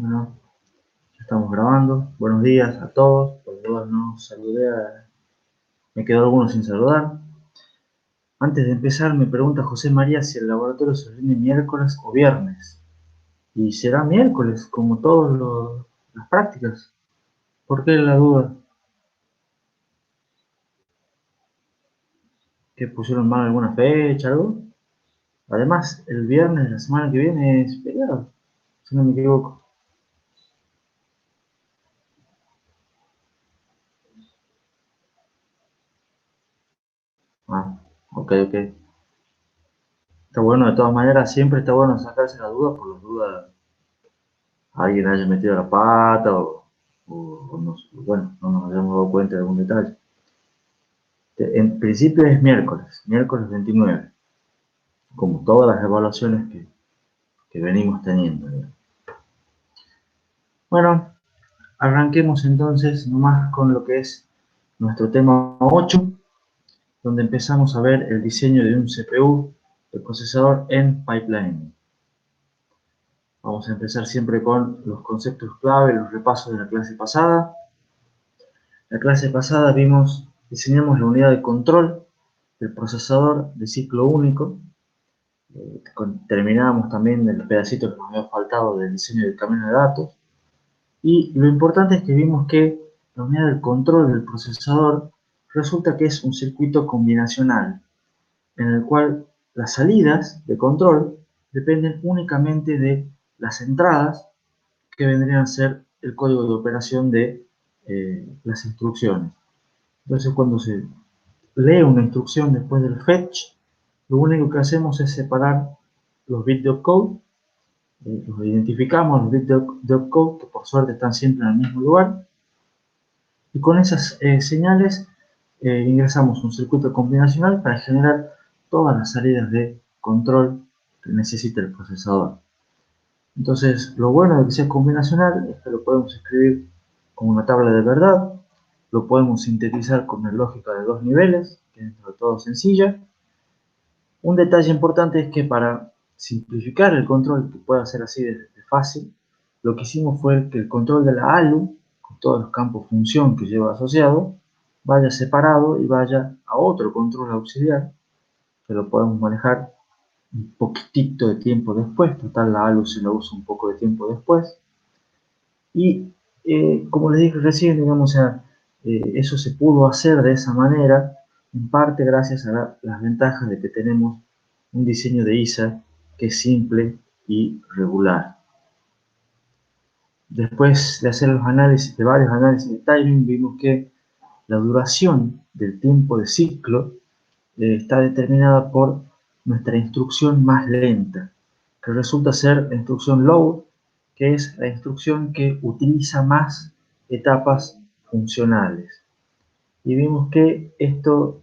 Bueno, ya estamos grabando. Buenos días a todos. Por dudas no saludé me quedó alguno sin saludar. Antes de empezar, me pregunta José María si el laboratorio se rinde miércoles o viernes. Y será miércoles, como todas las prácticas. ¿Por qué la duda? ¿Que pusieron mal alguna fecha, algo? Además, el viernes de la semana que viene es feriado, si no me equivoco. Ah, ok, ok. Está bueno, de todas maneras, siempre está bueno sacarse la duda por las dudas alguien haya metido la pata o no, bueno, no nos hayamos dado cuenta de algún detalle. En principio es miércoles 29, como todas las evaluaciones que venimos teniendo. Bueno, arranquemos entonces nomás con lo que es nuestro tema 8, donde empezamos a ver el diseño de un CPU, de procesador en pipeline. Vamos a empezar siempre con los conceptos clave, los repasos de la clase pasada. La clase pasada diseñamos la unidad de control del procesador de ciclo único. Terminábamos también el pedacito que nos había faltado del diseño del camino de datos. Y lo importante es que vimos que la unidad de control del procesador resulta que es un circuito combinacional, en el cual las salidas de control dependen únicamente de las entradas que vendrían a ser el código de operación de las instrucciones. Entonces, cuando se lee una instrucción después del fetch, lo único que hacemos es separar los bits de opcode, los identificamos, los bits de opcode, que por suerte están siempre en el mismo lugar, y con esas señales ingresamos un circuito combinacional para generar todas las salidas de control que necesita el procesador. Entonces, lo bueno de que sea combinacional es que lo podemos escribir como una tabla de verdad, lo podemos sintetizar con una lógica de dos niveles, que es dentro de todo sencilla. Un detalle importante es que para simplificar el control, que pueda ser así de fácil, lo que hicimos fue que el control de la ALU, con todos los campos función que lleva asociado, vaya separado y vaya a otro control auxiliar, que lo podemos manejar un poquitito de tiempo después, total la ALU se lo usa un poco de tiempo después. Y como les dije recién, digamos, eso se pudo hacer de esa manera, en parte gracias a las ventajas de que tenemos un diseño de ISA que es simple y regular. Después de hacer los análisis, de varios análisis de timing, vimos que la duración del tiempo de ciclo está determinada por nuestra instrucción más lenta, que resulta ser la instrucción load, que es la instrucción que utiliza más etapas funcionales. Y vimos que esto,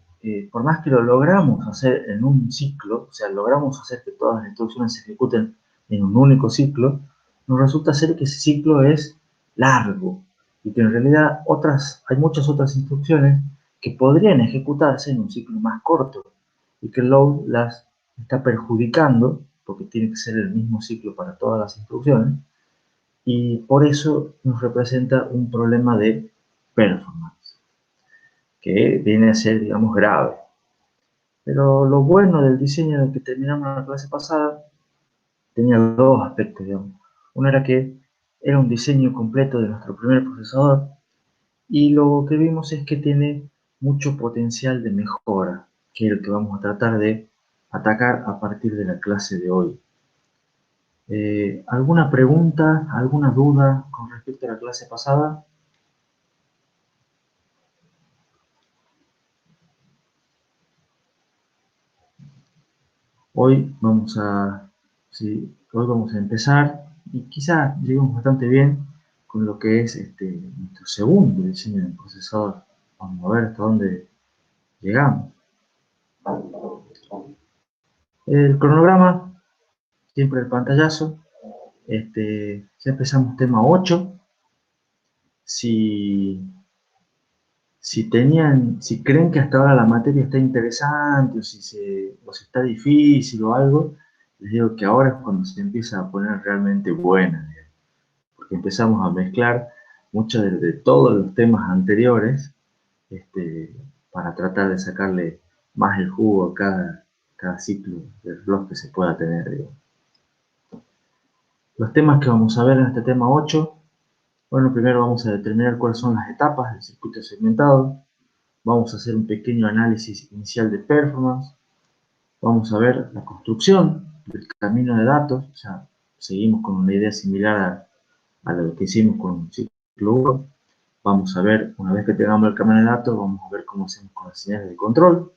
por más que lo logramos hacer en un ciclo, o sea, logramos hacer que todas las instrucciones se ejecuten en un único ciclo, nos resulta ser que ese ciclo es largo y que en realidad hay muchas otras instrucciones que podrían ejecutarse en un ciclo más corto y que el load las está perjudicando porque tiene que ser el mismo ciclo para todas las instrucciones y por eso nos representa un problema de performance que viene a ser, digamos, grave. Pero lo bueno del diseño del que terminamos la clase pasada tenía dos aspectos, digamos. Uno era que era un diseño completo de nuestro primer procesador y lo que vimos es que tiene mucho potencial de mejora, que es el que vamos a tratar de atacar a partir de la clase de hoy. ¿Alguna pregunta, alguna duda con respecto a la clase pasada? Hoy vamos a, sí, hoy vamos a empezar y quizá lleguemos bastante bien con lo que es nuestro segundo diseño de procesador. Vamos a ver hasta dónde llegamos. El cronograma, siempre el pantallazo. Ya empezamos tema 8. Si, si creen que hasta ahora la materia está interesante o si está difícil o algo, les digo que ahora es cuando se empieza a poner realmente buena. porque empezamos a mezclar muchos de todos los temas anteriores para tratar de sacarle más el jugo a cada ciclo de reloj que se pueda tener, digamos. Los temas que vamos a ver en este tema 8, bueno, primero vamos a determinar cuáles son las etapas del circuito segmentado, vamos a hacer un pequeño análisis inicial de performance, vamos a ver la construcción del camino de datos, o sea, seguimos con una idea similar a lo que hicimos con ciclo 1. Vamos a ver, una vez que tengamos el camino de datos, vamos a ver cómo hacemos con las señales de control.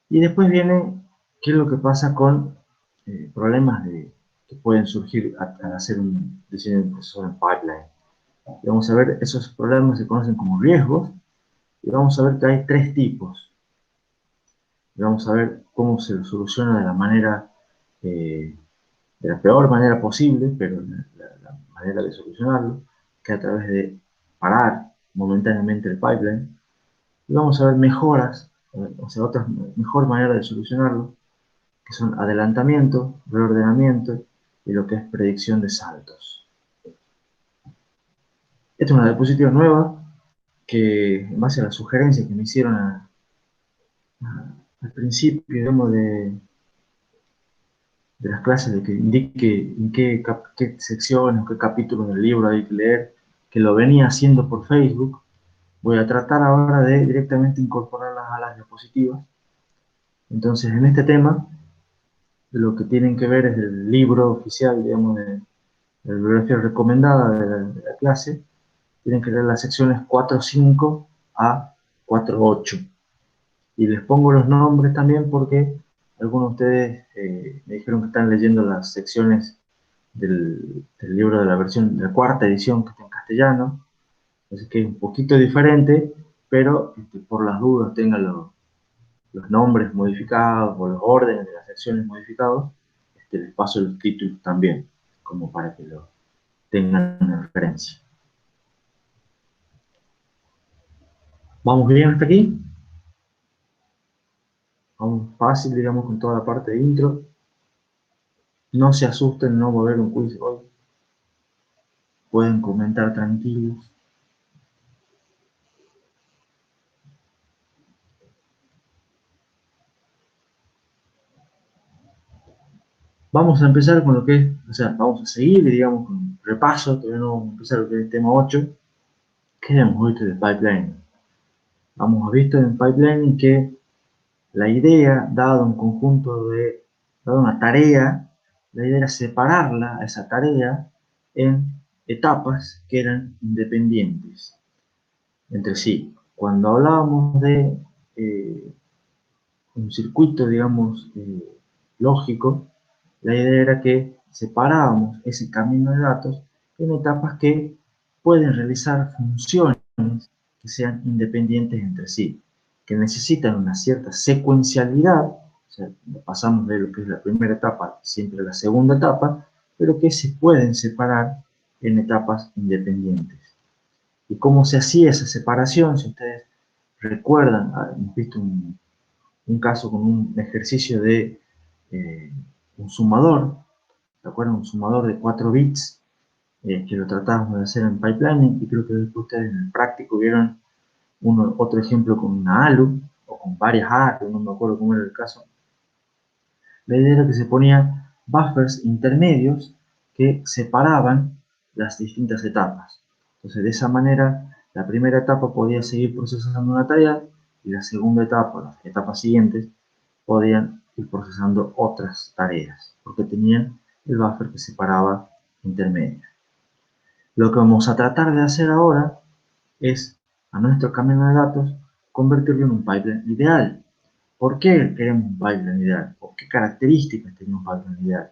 Y después viene qué es lo que pasa con problemas que pueden surgir al hacer un diseño de un procesador en pipeline. Y vamos a ver, esos problemas se conocen como riesgos, y vamos a ver que hay 3 tipos. Y vamos a ver cómo se soluciona de la manera, de la peor manera posible, pero la manera de solucionarlo, que a través de parar momentáneamente el pipeline. Y vamos a ver mejoras, o sea, otra mejor manera de solucionarlo, que son adelantamiento, reordenamiento y lo que es predicción de saltos. Esta es una diapositiva nueva que, en base a las sugerencias que me hicieron al principio, digamos, de las clases, de que indique en qué secciones o qué capítulos del libro hay que leer, que lo venía haciendo por Facebook, voy a tratar ahora de directamente incorporarlas a las diapositivas. Entonces, en este tema, lo que tienen que ver es el libro oficial, digamos, de la bibliografía recomendada de la clase. Tienen que leer las secciones 4.5 a 4.8. Y les pongo los nombres también porque algunos de ustedes me dijeron que están leyendo las secciones del libro de la versión de la 4ª edición que está en castellano. Así que es un poquito diferente, pero por las dudas tengan los nombres modificados o los órdenes de las secciones modificados. Les paso los títulos también, como para que lo tengan en referencia. ¿Vamos bien hasta aquí? Vamos fácil, digamos, con toda la parte de intro. No se asusten, no va a haber un quiz hoy. Pueden comentar tranquilos. Vamos a empezar con lo que es, o sea, vamos a seguir, digamos, con un repaso. Todavía no vamos a empezar lo que es el tema 8. ¿Qué hemos visto de pipeline? Hemos visto en pipeline que la idea, dado un conjunto de, dado una tarea, la idea era separarla, esa tarea, en etapas que eran independientes entre sí. Cuando hablábamos de un circuito, digamos, lógico, la idea era que separábamos ese camino de datos en etapas que pueden realizar funciones que sean independientes entre sí, que necesitan una cierta secuencialidad, o sea, pasamos de lo que es la primera etapa siempre a la segunda etapa, pero que se pueden separar en etapas independientes. ¿Y cómo se hacía esa separación? Si ustedes recuerdan, hemos visto un caso con un ejercicio de un sumador, ¿se acuerdan? Un sumador de 4 bits, que lo tratábamos de hacer en pipelining, y creo que después ustedes en el práctico vieron otro ejemplo con una ALU, o con varias ALU, no me acuerdo cómo era el caso. La idea era que se ponían buffers intermedios que separaban las distintas etapas. Entonces, de esa manera, la primera etapa podía seguir procesando una tarea, y la segunda etapa, las etapas siguientes, podían ir procesando otras tareas, porque tenían el buffer que separaba intermedios. Lo que vamos a tratar de hacer ahora es, a nuestro camino de datos, convertirlo en un pipeline ideal. ¿Por qué queremos un pipeline ideal? ¿O qué características tenía un pipeline ideal?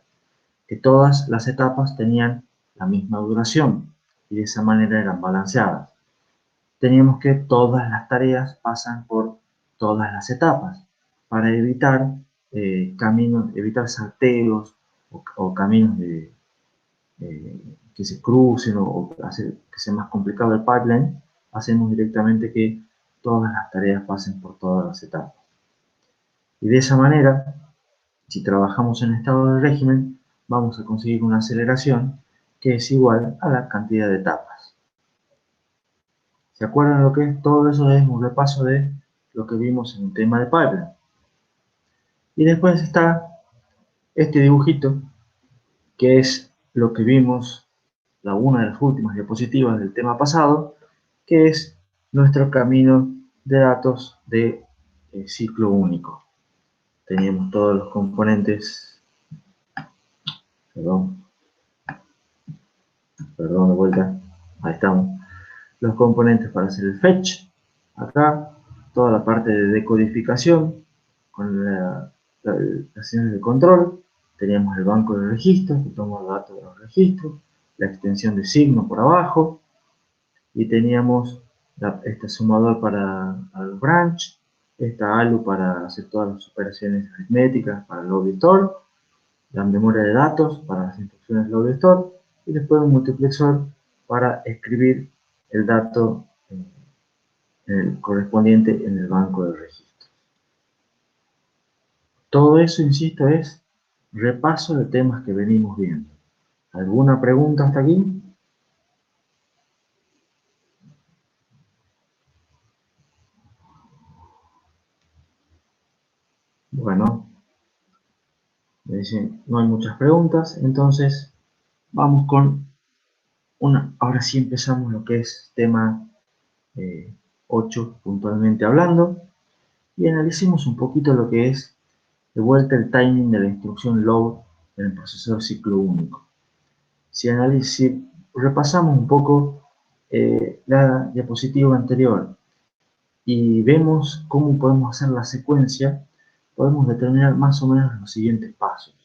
Que todas las etapas tenían la misma duración y de esa manera eran balanceadas. Teníamos que todas las tareas pasan por todas las etapas para evitar evitar salteos o caminos que se crucen o hacer que sea más complicado el pipeline. Hacemos directamente que todas las tareas pasen por todas las etapas. Y de esa manera, si trabajamos en estado de régimen, vamos a conseguir una aceleración que es igual a la cantidad de etapas. ¿Se acuerdan lo que es? Todo eso es un repaso de lo que vimos en el tema de pipeline. Y después está este dibujito, que es lo que vimos una de las últimas diapositivas del tema pasado, que es nuestro camino de datos de ciclo único. Teníamos todos los componentes, perdón, de vuelta, ahí estamos, los componentes para hacer el fetch, acá, toda la parte de decodificación, con las señales de control, teníamos el banco de registros, que toma los datos de los registros, la extensión de signo por abajo, y teníamos este sumador para el branch, esta ALU para hacer todas las operaciones aritméticas para el load store, la memoria de datos para las instrucciones load store, y después un multiplexor para escribir el dato correspondiente en el banco de registros. Todo eso, insisto, es repaso de temas que venimos viendo. ¿Alguna pregunta hasta aquí? Bueno, me dicen no hay muchas preguntas, entonces vamos con ahora sí empezamos lo que es tema 8 puntualmente hablando, y analicemos un poquito lo que es de vuelta el timing de la instrucción load en el procesador ciclo único. Si repasamos un poco la diapositiva anterior y vemos cómo podemos hacer la secuencia, podemos determinar más o menos los siguientes pasos.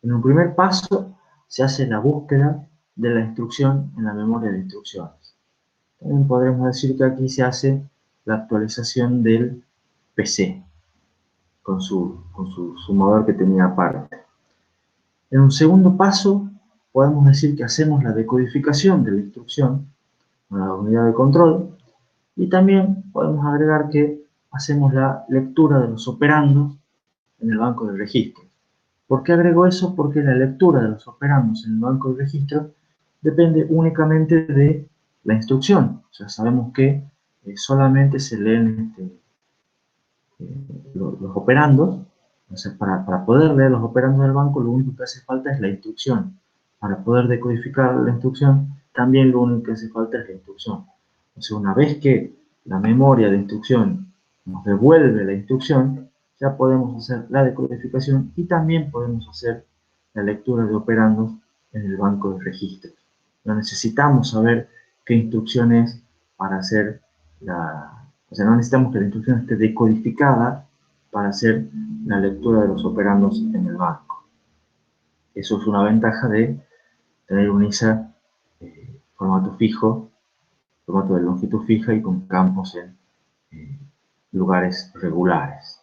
En un primer paso se hace la búsqueda de la instrucción en la memoria de instrucciones. También podremos decir que aquí se hace la actualización del PC con su sumador que tenía aparte. En un segundo paso podemos decir que hacemos la decodificación de la instrucción con la unidad de control, y también podemos agregar que hacemos la lectura de los operandos en el banco de registros. ¿Por qué agrego eso? Porque la lectura de los operandos en el banco de registros depende únicamente de la instrucción. O sea, sabemos que solamente se leen los operandos. Entonces, para poder leer los operandos del banco, lo único que hace falta es la instrucción. Para poder decodificar la instrucción, también lo único que hace falta es la instrucción. O sea, una vez que la memoria de instrucción nos devuelve la instrucción, ya podemos hacer la decodificación y también podemos hacer la lectura de operandos en el banco de registros. No necesitamos saber qué instrucción es para hacer o sea, no necesitamos que la instrucción esté decodificada para hacer la lectura de los operandos en el banco. Eso es una ventaja de tener un ISA formato fijo, formato de longitud fija y con campos en lugares regulares.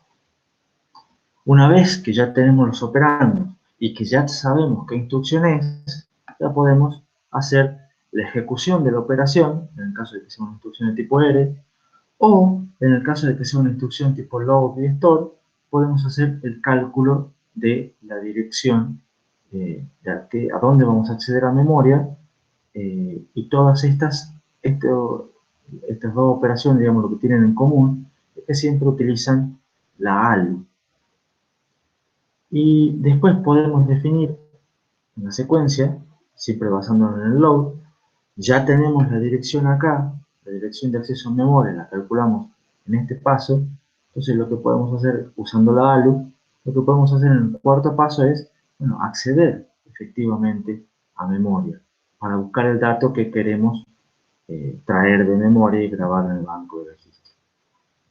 Una vez que ya tenemos los operandos y que ya sabemos qué instrucción es, ya podemos hacer la ejecución de la operación, en el caso de que sea una instrucción de tipo R, o en el caso de que sea una instrucción tipo load y store, podemos hacer el cálculo de la dirección a dónde vamos a acceder a memoria, y todas estas dos operaciones, digamos, lo que tienen en común es que siempre utilizan la ALU. Y después podemos definir una secuencia, siempre basándonos en el load. Ya tenemos la dirección acá, la dirección de acceso a memoria, la calculamos en este paso. Entonces lo que podemos hacer usando la ALU, lo que podemos hacer en el cuarto paso es, bueno, acceder efectivamente a memoria para buscar el dato que queremos traer de memoria y grabar en el banco de registro.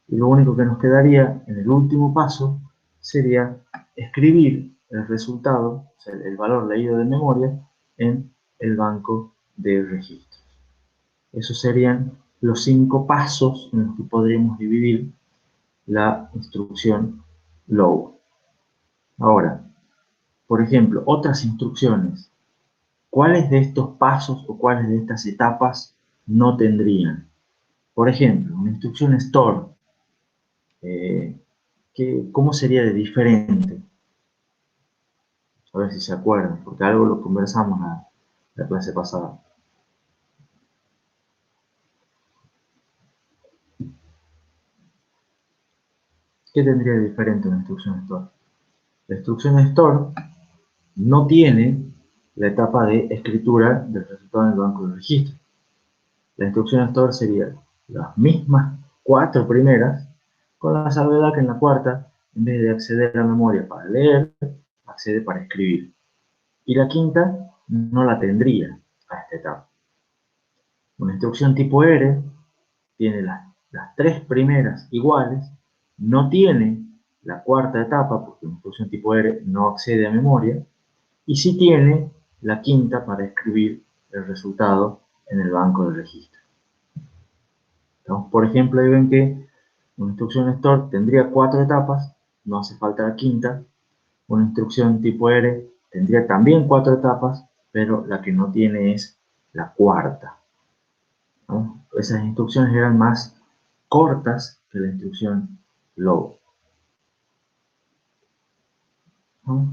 Y lo único que nos quedaría en el último paso sería escribir el resultado, o sea, el valor leído de memoria, en el banco de registros. Esos serían los 5 pasos en los que podríamos dividir la instrucción load. Ahora, por ejemplo, otras instrucciones. ¿Cuáles de estos pasos o cuáles de estas etapas no tendrían? Por ejemplo, una instrucción store. ¿Cómo sería de diferente? A ver si se acuerdan, porque algo lo conversamos la la clase pasada. ¿Qué tendría de diferente una instrucción store? La instrucción store no tiene la etapa de escritura del resultado en el banco de registro. La instrucción store sería las mismas 4 primeras, con la salvedad que en la cuarta, en vez de acceder a la memoria para leer, accede para escribir. Y la quinta no la tendría a esta etapa. Una instrucción tipo R tiene las 3 primeras iguales, no tiene la cuarta etapa, porque una instrucción tipo R no accede a memoria, y sí tiene la quinta para escribir el resultado en el banco de registro. Entonces, por ejemplo, ahí ven que una instrucción store tendría 4 etapas, no hace falta la quinta. Una instrucción tipo R tendría también 4 etapas, pero la que no tiene es la cuarta, ¿no? Esas instrucciones eran más cortas que la instrucción load, ¿no?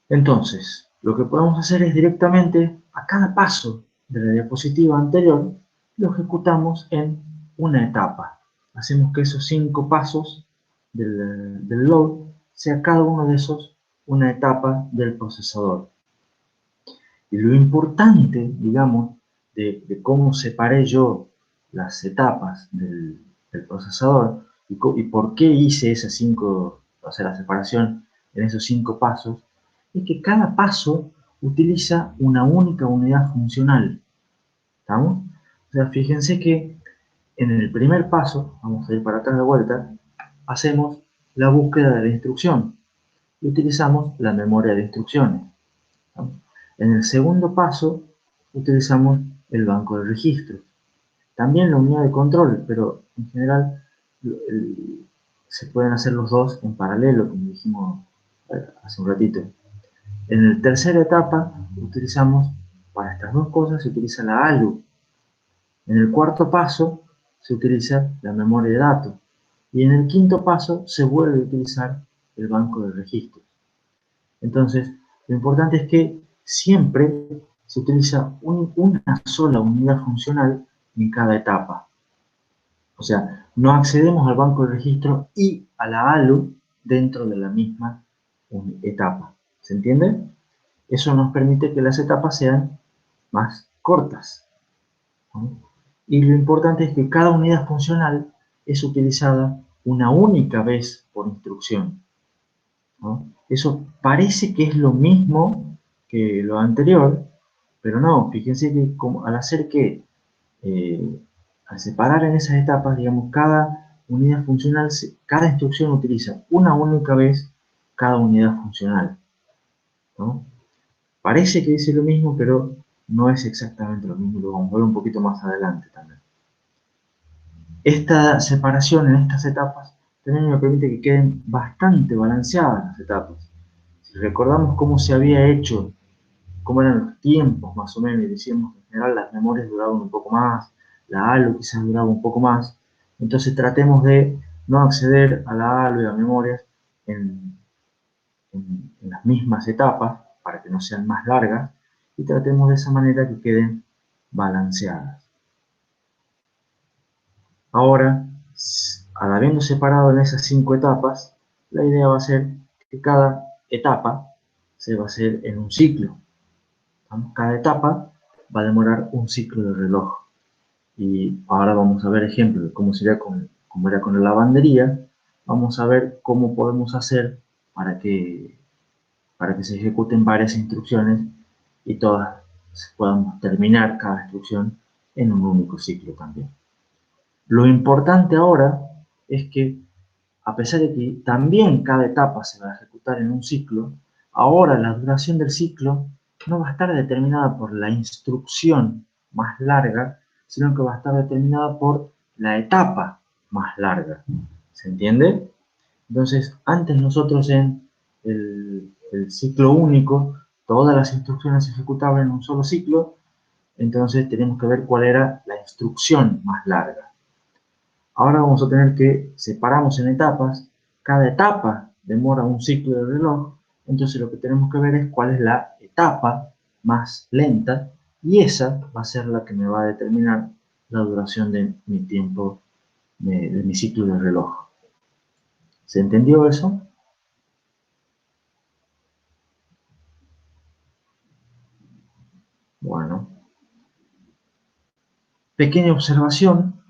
Entonces, lo que podemos hacer es directamente a cada paso de la diapositiva anterior, lo ejecutamos en una etapa. Hacemos que esos 5 pasos del load sea cada uno de esos una etapa del procesador. Y lo importante, digamos, de cómo separé yo las etapas del procesador y por qué hice esas 5, o sea, la separación en esos 5 pasos, es que cada paso utiliza una única unidad funcional. ¿Estamos? O sea, fíjense que en el primer paso, vamos a ir para atrás de vuelta, hacemos la búsqueda de la instrucción y utilizamos la memoria de instrucciones. ¿Estamos? En el segundo paso, utilizamos el banco de registros. También la unidad de control, pero en general se pueden hacer los dos en paralelo, como dijimos hace un ratito. En la tercera etapa utilizamos, para estas dos cosas, se utiliza la ALU. En el cuarto paso se utiliza la memoria de datos. Y en el quinto paso se vuelve a utilizar el banco de registros. Entonces, lo importante es que siempre se utiliza una sola unidad funcional en cada etapa. O sea, no accedemos al banco de registro y a la ALU dentro de la misma etapa. ¿Se entiende? Eso nos permite que las etapas sean más cortas, ¿no? Y lo importante es que cada unidad funcional es utilizada una única vez por instrucción, ¿no? Eso parece que es lo mismo que lo anterior, pero no. Fíjense que al hacer que, al separar en esas etapas, digamos, cada unidad funcional, cada instrucción utiliza una única vez cada unidad funcional, ¿no? Parece que dice lo mismo, pero no es exactamente lo mismo. Lo vamos a ver un poquito más adelante también. Esta separación en estas etapas también me permite que queden bastante balanceadas las etapas. Si recordamos cómo se había hecho, cómo eran los tiempos más o menos, y decíamos que en general las memorias duraban un poco más, la ALU quizás duraba un poco más, entonces tratemos de no acceder a la ALU y a memorias en las mismas etapas, para que no sean más largas, y tratemos de esa manera que queden balanceadas. Ahora, al habiendo separado en esas 5 etapas, la idea va a ser que cada etapa se va a hacer en un ciclo. Cada etapa va a demorar un ciclo de reloj. Y ahora vamos a ver ejemplos de cómo sería cómo era con la lavandería. Vamos a ver cómo podemos hacer para que se ejecuten varias instrucciones y todas podamos terminar cada instrucción en un único ciclo también. Lo importante ahora es que, a pesar de que también cada etapa se va a ejecutar en un ciclo, ahora la duración del ciclo no va a estar determinada por la instrucción más larga, sino que va a estar determinada por la etapa más larga. ¿Se entiende? Entonces, antes nosotros en el ciclo único, todas las instrucciones se ejecutaban en un solo ciclo, entonces tenemos que ver cuál era la instrucción más larga. Ahora vamos a tener que separamos en etapas, cada etapa demora un ciclo de reloj, entonces lo que tenemos que ver es cuál es la etapa más lenta, y esa va a ser la que me va a determinar la duración de mi tiempo, de mi ciclo de reloj. ¿Se entendió eso? Bueno, pequeña observación,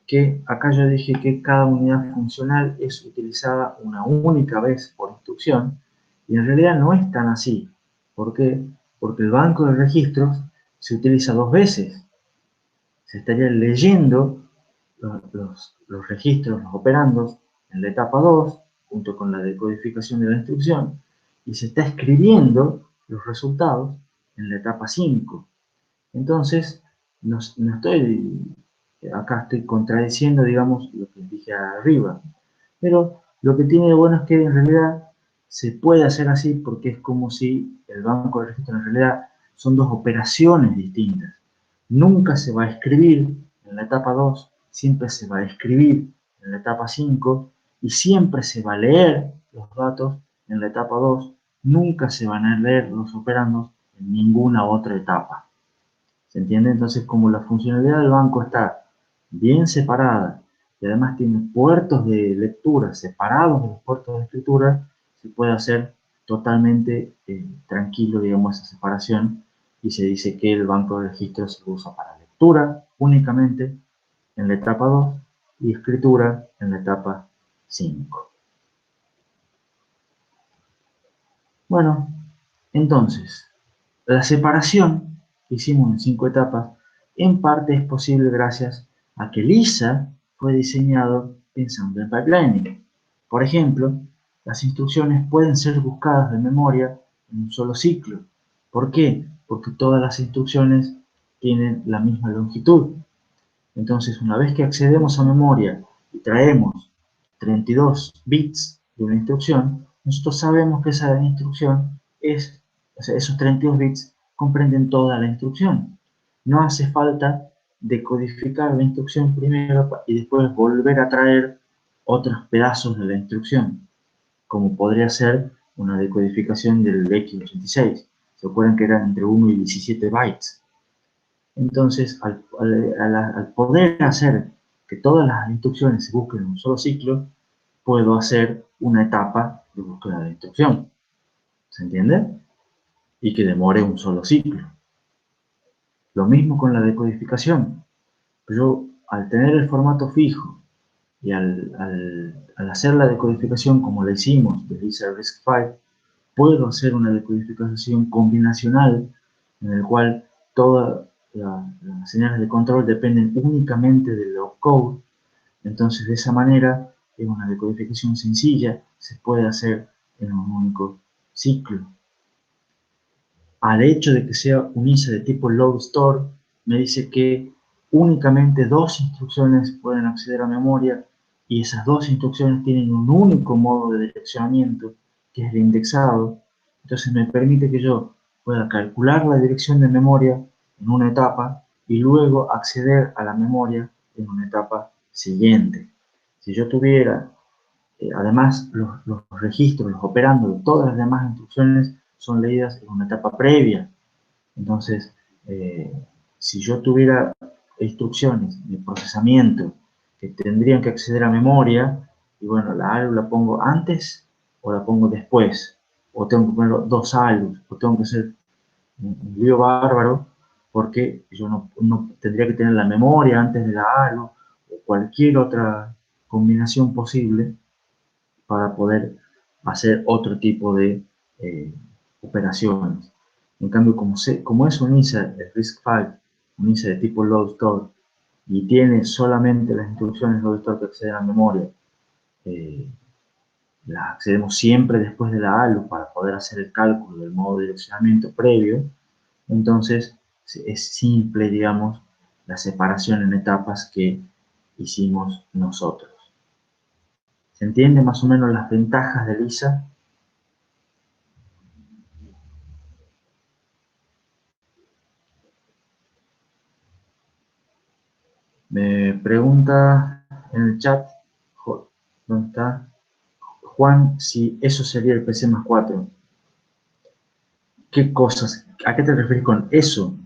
que acá yo dije que cada unidad funcional es utilizada una única vez por instrucción, y en realidad no es tan así. ¿Por qué? Porque el banco de registros se utiliza dos veces. Se estaría leyendo los registros, los operandos, en la etapa 2, junto con la decodificación de la instrucción, y se está escribiendo los resultados en la etapa 5. Entonces, no estoy, acá estoy contradiciendo, digamos, lo que dije arriba, pero lo que tiene de bueno es que en realidad se puede hacer así porque es como si el banco de registro en realidad son dos operaciones distintas. Nunca se va a escribir en la etapa 2, siempre se va a escribir en la etapa 5 y siempre se va a leer los datos en la etapa 2, nunca se van a leer los operandos en ninguna otra etapa. ¿Se entiende? Entonces, como la funcionalidad del banco está bien separada y además tiene puertos de lectura separados de los puertos de escritura, se puede hacer totalmente tranquilo, digamos, esa separación, y se dice que el banco de registros se usa para lectura únicamente en la etapa 2 y escritura en la etapa 5. Bueno, entonces, la separación que hicimos en 5 etapas en parte es posible gracias a que LISA fue diseñado pensando en pipelining. Por ejemplo, las instrucciones pueden ser buscadas de memoria en un solo ciclo. ¿Por qué? Porque todas las instrucciones tienen la misma longitud. Entonces, una vez que accedemos a memoria y traemos 32 bits de una instrucción, nosotros sabemos que esa instrucción es, o sea, esos 32 bits comprenden toda la instrucción. No hace falta decodificar la instrucción primero y después volver a traer otros pedazos de la instrucción, como podría ser una decodificación del x86. ¿Se acuerdan que eran entre 1 y 17 bytes? Entonces, al poder hacer que todas las instrucciones se busquen en un solo ciclo, puedo hacer una etapa de búsqueda de instrucción. ¿Se entiende? Y que demore un solo ciclo. Lo mismo con la decodificación. Yo, al tener el formato fijo y al hacer la decodificación como la hicimos de Lisa RISC-V, puedo hacer una decodificación combinacional en el cual todas las señales de control dependen únicamente del opcode. Entonces, de esa manera, es una decodificación sencilla, se puede hacer en un único ciclo. Al hecho de que sea un ISA de tipo load store, me dice que únicamente dos instrucciones pueden acceder a memoria y esas dos instrucciones tienen un único modo de direccionamiento, que es el indexado. Entonces me permite que yo pueda calcular la dirección de memoria en una etapa y luego acceder a la memoria en una etapa siguiente. Si yo tuviera, además, los registros, los operandos de todas las demás instrucciones son leídas en una etapa previa. Entonces, eh, si yo tuviera instrucciones de procesamiento que tendrían que acceder a memoria, y bueno, la ALU la pongo antes o la pongo después, o tengo que poner dos ALUs, o tengo que hacer un lío bárbaro, porque yo no tendría que tener la memoria antes de la ALU, o cualquier otra combinación posible para poder hacer otro tipo de operaciones. En cambio, como es un ISA de RISC-V, un ISA de tipo load store, y tiene solamente las instrucciones load store que acceden a memoria, eh, las accedemos siempre después de la ALU para poder hacer el cálculo del modo de direccionamiento previo. Entonces, es simple, digamos, la separación en etapas que hicimos nosotros. ¿Se entiende más o menos las ventajas del ISA? Me pregunta en el chat, ¿dónde está? Juan, si eso sería el PC+4. ¿Qué cosas? ¿A qué te refieres con eso?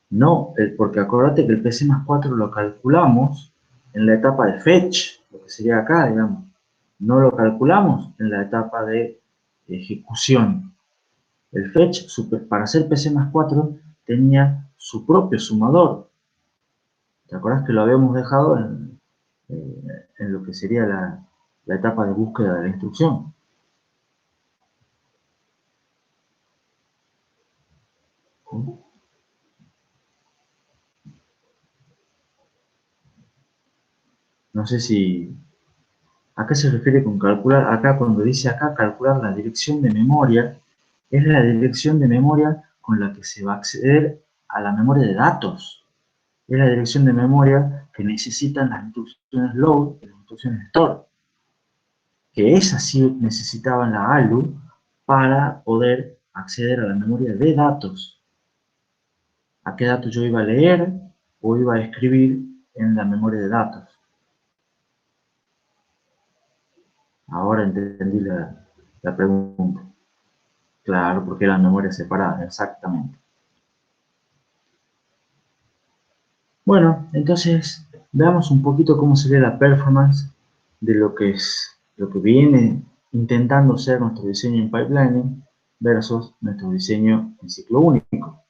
No, porque acuérdate que el PC+4 lo calculamos en la etapa de fetch, lo que sería acá, digamos. No lo calculamos en la etapa de ejecución. El fetch, para hacer PC+4, tenía su propio sumador. ¿Te acuerdas que lo habíamos dejado en lo que sería la etapa de búsqueda de la instrucción? ¿Sí? No sé si... ¿A qué se refiere con calcular? Acá, cuando dice acá calcular la dirección de memoria, es la dirección de memoria con la que se va a acceder a la memoria de datos. Es la dirección de memoria que necesitan las instrucciones load y las instrucciones store. Que esas sí necesitaban la ALU para poder acceder a la memoria de datos. ¿A qué datos yo iba a leer o iba a escribir en la memoria de datos? Ahora entendí la pregunta. Claro, porque eran memorias separadas, exactamente. Bueno, entonces veamos un poquito cómo sería la performance de lo que viene intentando ser nuestro diseño en pipelining versus nuestro diseño en ciclo único.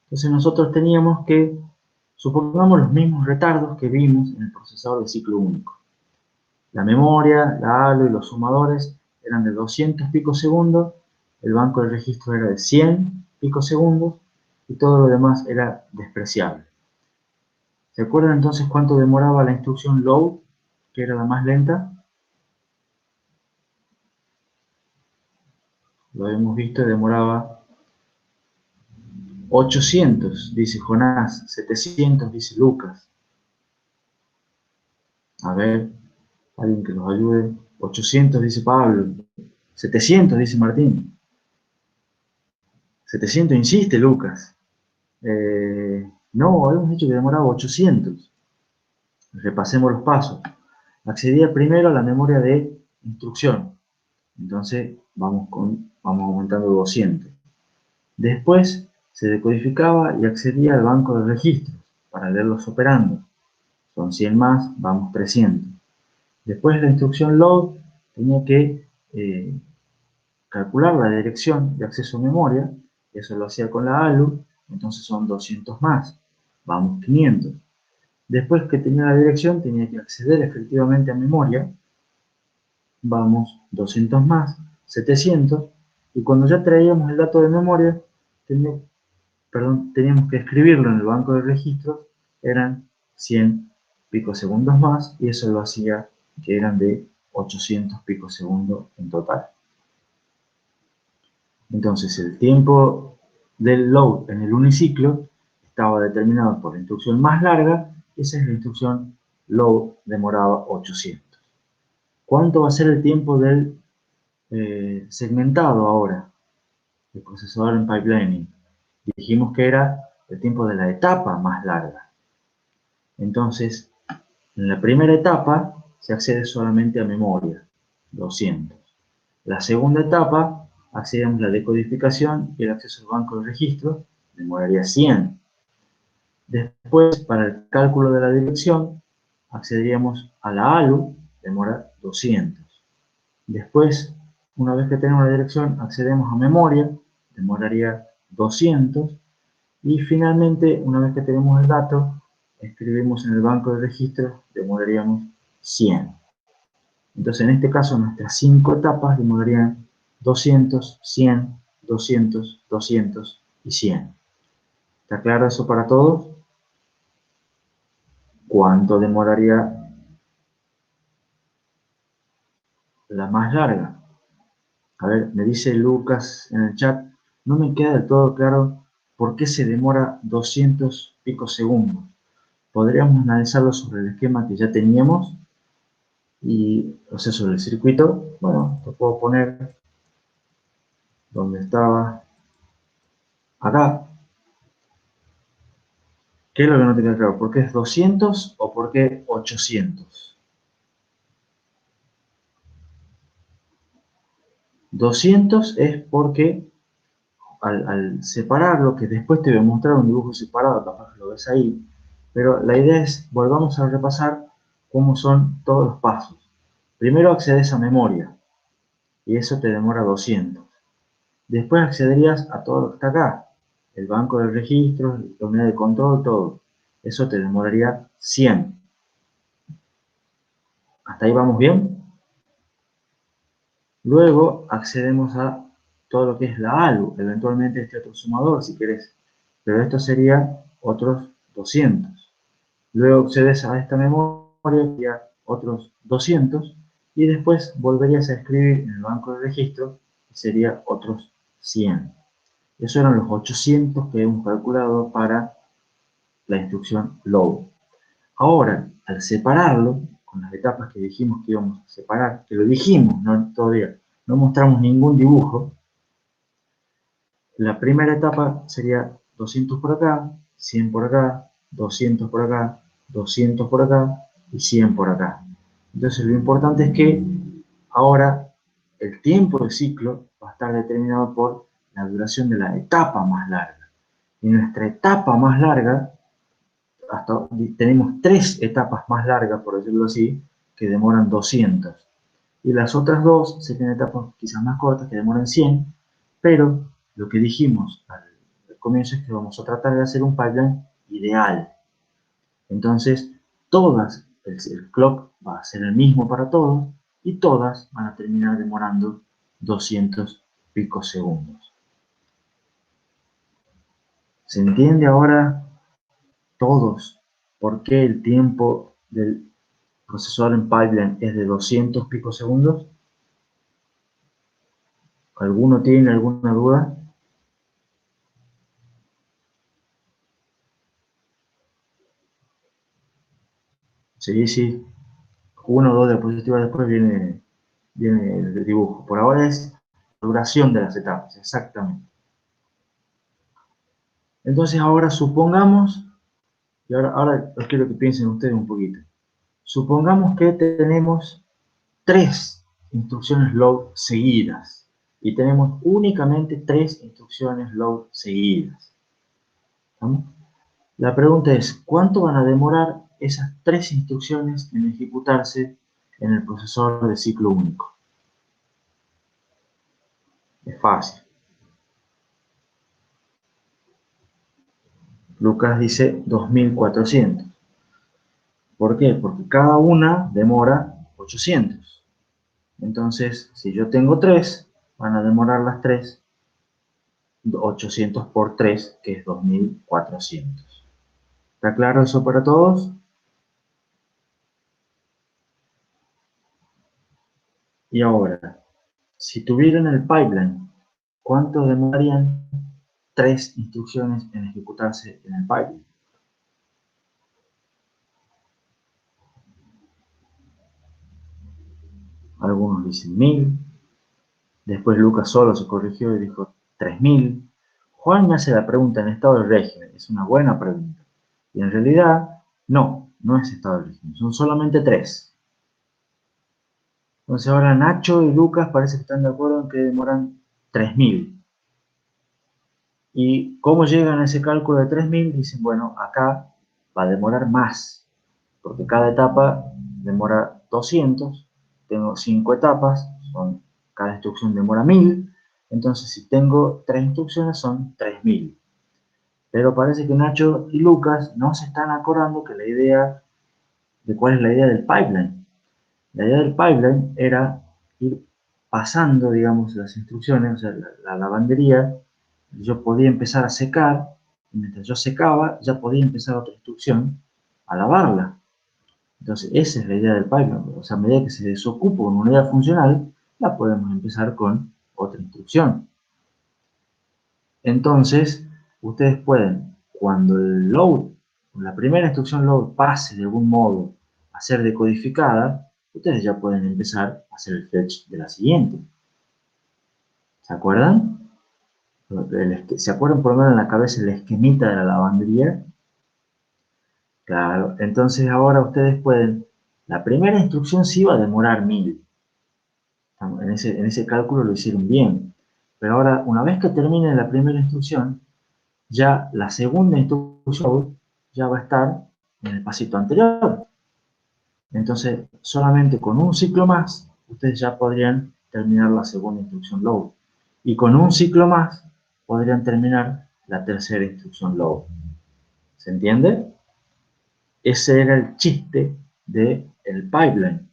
Entonces nosotros teníamos que, supongamos los mismos retardos que vimos en el procesador de ciclo único. La memoria, la ALU y los sumadores eran de 200 picosegundos, el banco de registro era de 100 picosegundos y todo lo demás era despreciable. ¿Se acuerdan entonces cuánto demoraba la instrucción load, que era la más lenta? Lo hemos visto, demoraba 800, dice Jonás, 700, dice Lucas. A ver, alguien que nos ayude. 800, dice Pablo. 700, dice Martín. 700, insiste Lucas. No, habíamos dicho que demoraba 800. Repasemos los pasos. Accedía primero a la memoria de instrucción. Entonces vamos aumentando 200. Después se decodificaba y accedía al banco de registros para leer los operandos. Son 100 más, vamos 300. Después la instrucción load tenía que calcular la dirección de acceso a memoria, eso lo hacía con la ALU, entonces son 200 más, vamos 500. Después que tenía la dirección tenía que acceder efectivamente a memoria, vamos 200 más, 700, y cuando ya traíamos el dato de memoria, teníamos que escribirlo en el banco de registros, eran 100 picosegundos más, y eso lo hacía que eran de 800 picosegundos en total. Entonces el tiempo del load en el uniciclo estaba determinado por la instrucción más larga, esa es la instrucción load, demoraba 800. ¿Cuánto va a ser el tiempo del segmentado ahora? El procesador en pipelining. Dijimos que era el tiempo de la etapa más larga. Entonces, en la primera etapa se accede solamente a memoria, 200. La segunda etapa accedemos a la decodificación y el acceso al banco de registros, demoraría 100. Después, para el cálculo de la dirección, accederíamos a la ALU, demora 200. Después, una vez que tenemos la dirección, accedemos a memoria, demoraría 200. Y finalmente, una vez que tenemos el dato, escribimos en el banco de registros, demoraríamos 100. Entonces, en este caso, nuestras 5 etapas demorarían 200, 100, 200, 200 y 100. ¿Está claro eso para todos? ¿Cuánto demoraría la más larga? A ver, me dice Lucas en el chat, no me queda del todo claro por qué se demora 200 picosegundos. Podríamos analizarlo sobre el esquema que ya teníamos y, o sea, sobre el circuito. Bueno, te puedo poner donde estaba acá. ¿Qué es lo que no te queda claro? ¿Por qué es 200 o por qué 800? 200 es porque al separarlo, que después te voy a mostrar un dibujo separado, capaz que lo ves ahí, pero la idea es, volvamos a repasar cómo son todos los pasos. Primero accedes a memoria, y eso te demora 200. Después accederías a todo lo que está acá, el banco de registros, la unidad de control, todo. Eso te demoraría 100. ¿Hasta ahí vamos bien? Luego accedemos a todo lo que es la ALU, eventualmente este otro sumador si querés, pero esto sería otros 200. Luego accedes a esta memoria, sería otros 200, y después volverías a escribir en el banco de registro, y sería otros 100. Esos eran los 800 que hemos calculado para la instrucción load. Ahora, al separarlo, con las etapas que dijimos que íbamos a separar, que lo dijimos, no, todavía no mostramos ningún dibujo, la primera etapa sería 200 por acá, 100 por acá, 200 por acá, 200 por acá y 100 por acá. Entonces lo importante es que ahora el tiempo de ciclo va a estar determinado por la duración de la etapa más larga. Y nuestra etapa más larga, hasta tenemos 3 etapas más largas, por decirlo así, que demoran 200. Y las otras dos serían etapas quizás más cortas, que demoran 100, pero lo que dijimos al comienzo es que vamos a tratar de hacer un pipeline ideal. Entonces, todas, el clock va a ser el mismo para todos, y todas van a terminar demorando 200 picosegundos. ¿Se entiende ahora todos por qué el tiempo del procesador en pipeline es de 200 picosegundos? ¿Alguno tiene alguna duda? Sí, sí. Uno o dos diapositivas después viene el dibujo. Por ahora es la duración de las etapas, exactamente. Entonces ahora supongamos, y ahora quiero que piensen ustedes un poquito. Supongamos que tenemos 3 instrucciones load seguidas, y tenemos únicamente 3 instrucciones load seguidas. ¿Estamos? La pregunta es, ¿cuánto van a demorar esas 3 instrucciones en ejecutarse en el procesador de ciclo único? Es fácil. Lucas dice 2400. ¿Por qué? Porque cada una demora 800. Entonces, si yo tengo 3, van a demorar las 3 800 por 3, que es 2400. ¿Está claro eso para todos? Y ahora, si tuvieran el pipeline, ¿cuánto demorarían 3 instrucciones en ejecutarse en el pipeline? Algunos dicen 1000. Después Lucas solo se corrigió y dijo 3000. Juan me hace la pregunta en estado de régimen. Es una buena pregunta. Y en realidad, no es estado de régimen. Son solamente 3. Entonces ahora Nacho y Lucas parece que están de acuerdo en que demoran 3000. ¿Y cómo llegan a ese cálculo de 3000? Dicen, bueno, acá va a demorar más, porque cada etapa demora 200, tengo 5 etapas, cada instrucción demora 1000, entonces si tengo 3 instrucciones son 3000. Pero parece que Nacho y Lucas no se están acordando que la idea, de cuál es la idea del pipeline. La idea del pipeline era ir pasando, digamos, las instrucciones, o sea, la lavandería. Yo podía empezar a secar, y mientras yo secaba, ya podía empezar otra instrucción a lavarla. Entonces, esa es la idea del pipeline. O sea, a medida que se desocupa una unidad funcional, la podemos empezar con otra instrucción. Entonces, ustedes pueden, cuando el load, la primera instrucción load pase de algún modo a ser decodificada, ustedes ya pueden empezar a hacer el fetch de la siguiente. ¿Se acuerdan? ¿Se acuerdan por lo menos en la cabeza el esquemita de la lavandería? Claro, entonces ahora ustedes pueden, la primera instrucción sí va a demorar 1000, En ese cálculo lo hicieron bien. Pero ahora, una vez que termine la primera instrucción, ya la segunda instrucción ya va a estar en el pasito anterior. Entonces, solamente con un ciclo más, ustedes ya podrían terminar la segunda instrucción load. Y con un ciclo más, podrían terminar la tercera instrucción load. ¿Se entiende? Ese era el chiste del pipeline.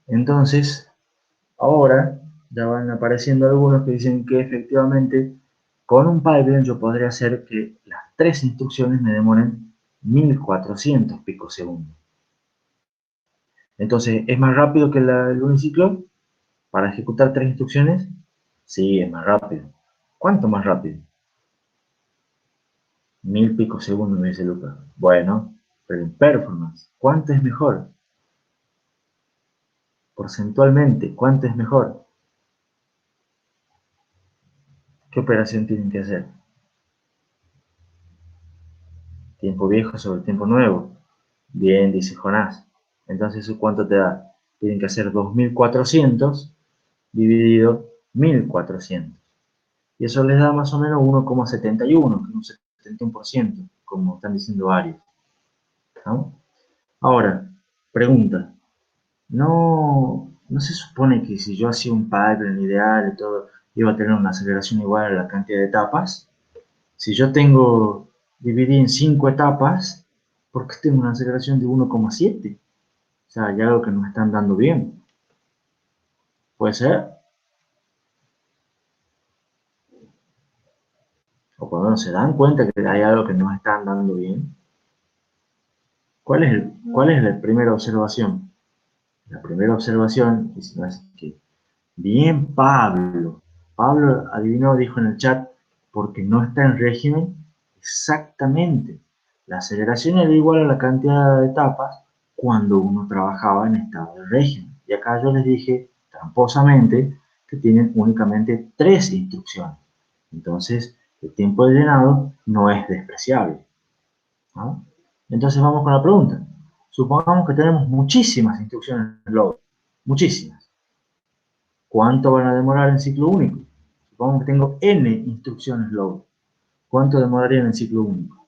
Entonces, ahora ya van apareciendo algunos que dicen que efectivamente con un pipeline yo podría hacer que las 3 instrucciones me demoren 1400 picosegundos. Entonces, ¿es más rápido que el uniciclo para ejecutar 3 instrucciones? Sí, es más rápido. ¿Cuánto más rápido? 1000 picosegundos, me dice Lucas. Bueno, pero en performance, ¿cuánto es mejor? Porcentualmente, ¿cuánto es mejor? ¿Qué operación tienen que hacer? Tiempo viejo sobre tiempo nuevo. Bien, dice Jonás. Entonces, ¿cuánto te da? Tienen que hacer 2400 dividido 1400. Y eso les da más o menos 1,71, que es un 71%, como están diciendo varios. ¿No? Ahora, pregunta. No se supone que si yo hacía un pipeline ideal y todo, iba a tener una aceleración igual a la cantidad de etapas. Si yo dividí en 5 etapas, ¿por qué tengo una aceleración de 1,7? O sea, hay algo que nos están dando bien. ¿Puede ser? O por lo menos se dan cuenta que hay algo que nos están dando bien. ¿Cuál es la primera observación? La primera observación es que, bien Pablo. Pablo adivinó, dijo en el chat, porque no está en régimen. Exactamente. La aceleración era igual a la cantidad de etapas cuando uno trabajaba en estado de régimen. Y acá yo les dije, tramposamente, que tienen únicamente 3 instrucciones. Entonces, el tiempo de llenado no es despreciable, ¿no? Entonces vamos con la pregunta. Supongamos que tenemos muchísimas instrucciones en load. Muchísimas. ¿Cuánto van a demorar en ciclo único? Supongamos que tengo n instrucciones load. ¿Cuánto demoraría en el ciclo único?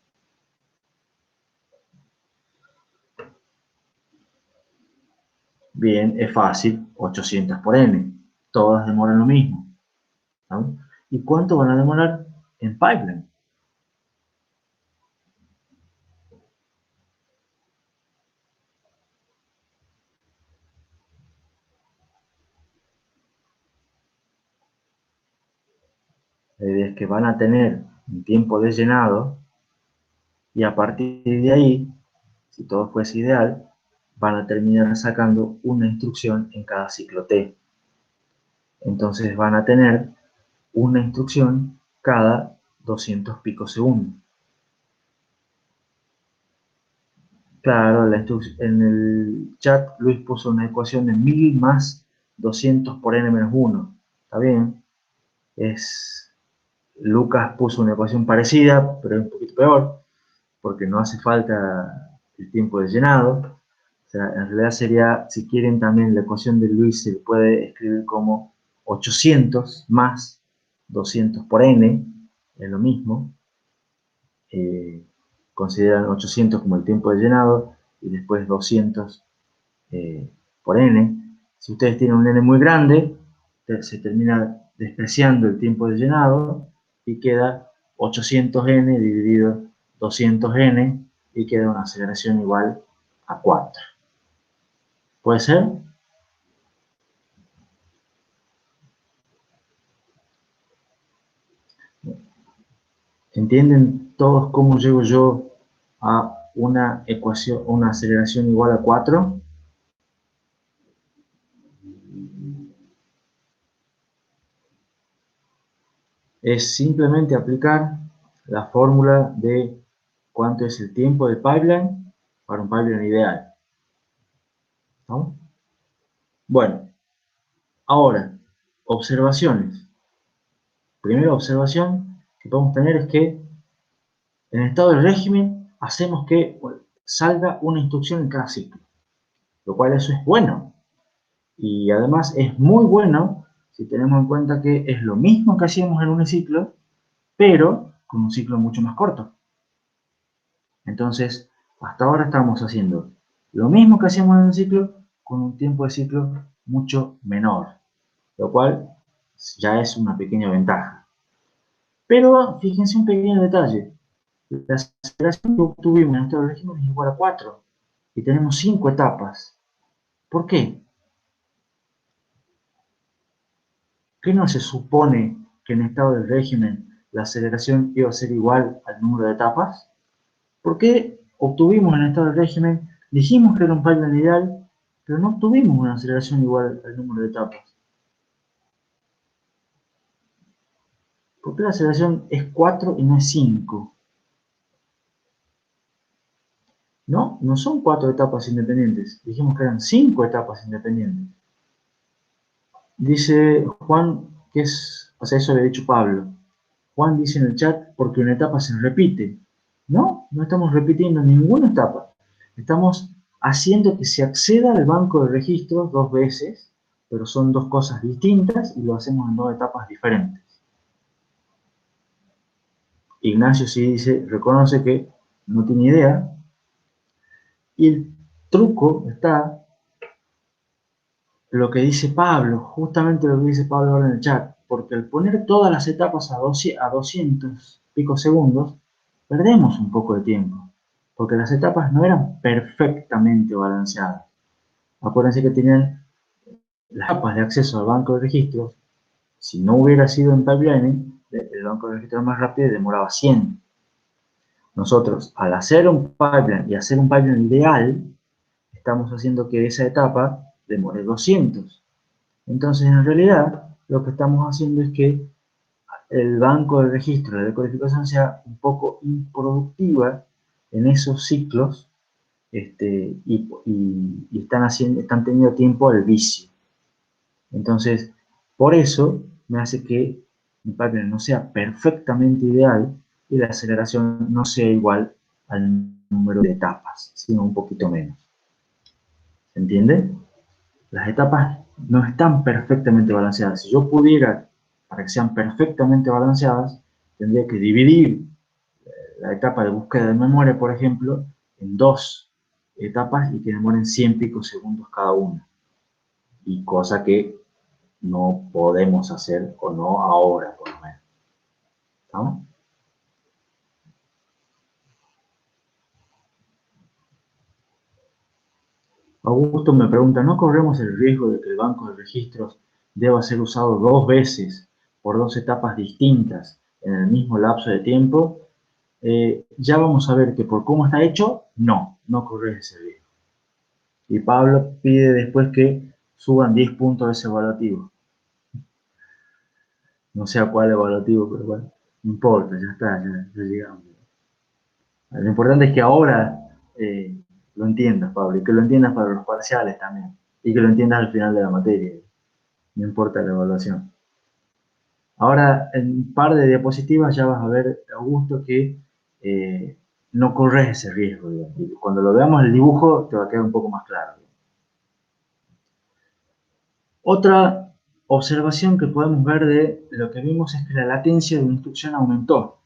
Bien, es fácil, 800 por n. Todas demoran lo mismo, ¿no? ¿Y cuánto van a demorar en pipeline? La idea es que van a tener un tiempo de llenado y a partir de ahí, si todo fuese ideal, van a terminar sacando una instrucción en cada ciclo T. Entonces van a tener una instrucción cada 200 picosegundos. Claro, en el chat Luis puso una ecuación de 1000 más 200 por n menos 1. ¿Está bien? Lucas puso una ecuación parecida, pero es un poquito peor, porque no hace falta el tiempo de llenado. O sea, en realidad sería, si quieren también la ecuación de Luis se puede escribir como 800 más 200 por n, es lo mismo. Consideran 800 como el tiempo de llenado y después 200 por n. Si ustedes tienen un n muy grande, se termina despreciando el tiempo de llenado y queda 800n dividido 200n y queda una aceleración igual a 4. ¿Puede ser? ¿Entienden todos cómo llego yo a una ecuación, una aceleración igual a 4? Es simplemente aplicar la fórmula de cuánto es el tiempo de pipeline para un pipeline ideal, ¿no? Bueno, ahora, observaciones. Primera observación que podemos tener es que en el estado de régimen hacemos que salga una instrucción en cada ciclo, lo cual eso es bueno. Y además es muy bueno si tenemos en cuenta que es lo mismo que hacíamos en un ciclo, pero con un ciclo mucho más corto. Entonces, hasta ahora estamos haciendo lo mismo que hacíamos en un ciclo con un tiempo de ciclo mucho menor, lo cual ya es una pequeña ventaja. Pero fíjense un pequeño detalle. La aceleración que obtuvimos en estado de régimen es igual a 4 y tenemos 5 etapas. ¿Por qué? ¿Qué no se supone que en estado de régimen la aceleración iba a ser igual al número de etapas? ¿Por qué obtuvimos en estado de régimen, dijimos que era un pipeline ideal, pero no obtuvimos una aceleración igual al número de etapas? ¿Por qué la aceleración es 4 y no es 5? No, no son 4 etapas independientes. Dijimos que eran 5 etapas independientes. Dice Juan que es, o sea, eso había dicho Pablo. Juan dice en el chat porque una etapa se repite. No, no estamos repitiendo ninguna etapa. Estamos haciendo que se acceda al banco de registros 2 veces, pero son 2 cosas distintas y lo hacemos en 2 etapas diferentes. Ignacio sí dice, reconoce que no tiene idea. Y el truco está lo que dice Pablo, justamente lo que dice Pablo ahora en el chat, porque al poner todas las etapas a 200 picosegundos, perdemos un poco de tiempo, porque las etapas no eran perfectamente balanceadas. Acuérdense que tenían las etapas de acceso al banco de registros. Si no hubiera sido en pipelining, el banco de registros más rápido demoraba 100. Nosotros, al hacer un pipeline y hacer un pipeline ideal, estamos haciendo que esa etapa demore 200. Entonces, en realidad, lo que estamos haciendo es que el banco de registro de decodificación sea un poco improductiva en esos ciclos y están teniendo tiempo al vicio. Entonces, por eso me hace que mi pipeline no sea perfectamente ideal y la aceleración no sea igual al número de etapas, sino un poquito menos. ¿Se entiende? Las etapas no están perfectamente balanceadas. Si yo pudiera, para que sean perfectamente balanceadas, tendría que dividir la etapa de búsqueda de memoria, por ejemplo, en 2 etapas y que demoren 100 picosegundos cada una. Y cosa que no podemos hacer, o no ahora, por lo menos. ¿Estamos? Augusto me pregunta, ¿no corremos el riesgo de que el banco de registros deba ser usado 2 veces por 2 etapas distintas en el mismo lapso de tiempo? Ya vamos a ver que por cómo está hecho, no corres ese riesgo. Y Pablo pide después que suban 10 puntos de ese evaluativo. No sé a cuál evaluativo, pero bueno, no importa, ya está, ya llegamos. Lo importante es que ahora lo entiendas, Pablo, y que lo entiendas para los parciales también, y que lo entiendas al final de la materia, no importa la evaluación. Ahora, en un par de diapositivas ya vas a ver, Augusto, que no corres ese riesgo, digamos. Y cuando lo veamos el dibujo te va a quedar un poco más claro. Otra observación que podemos ver de lo que vimos es que la latencia de una instrucción aumentó.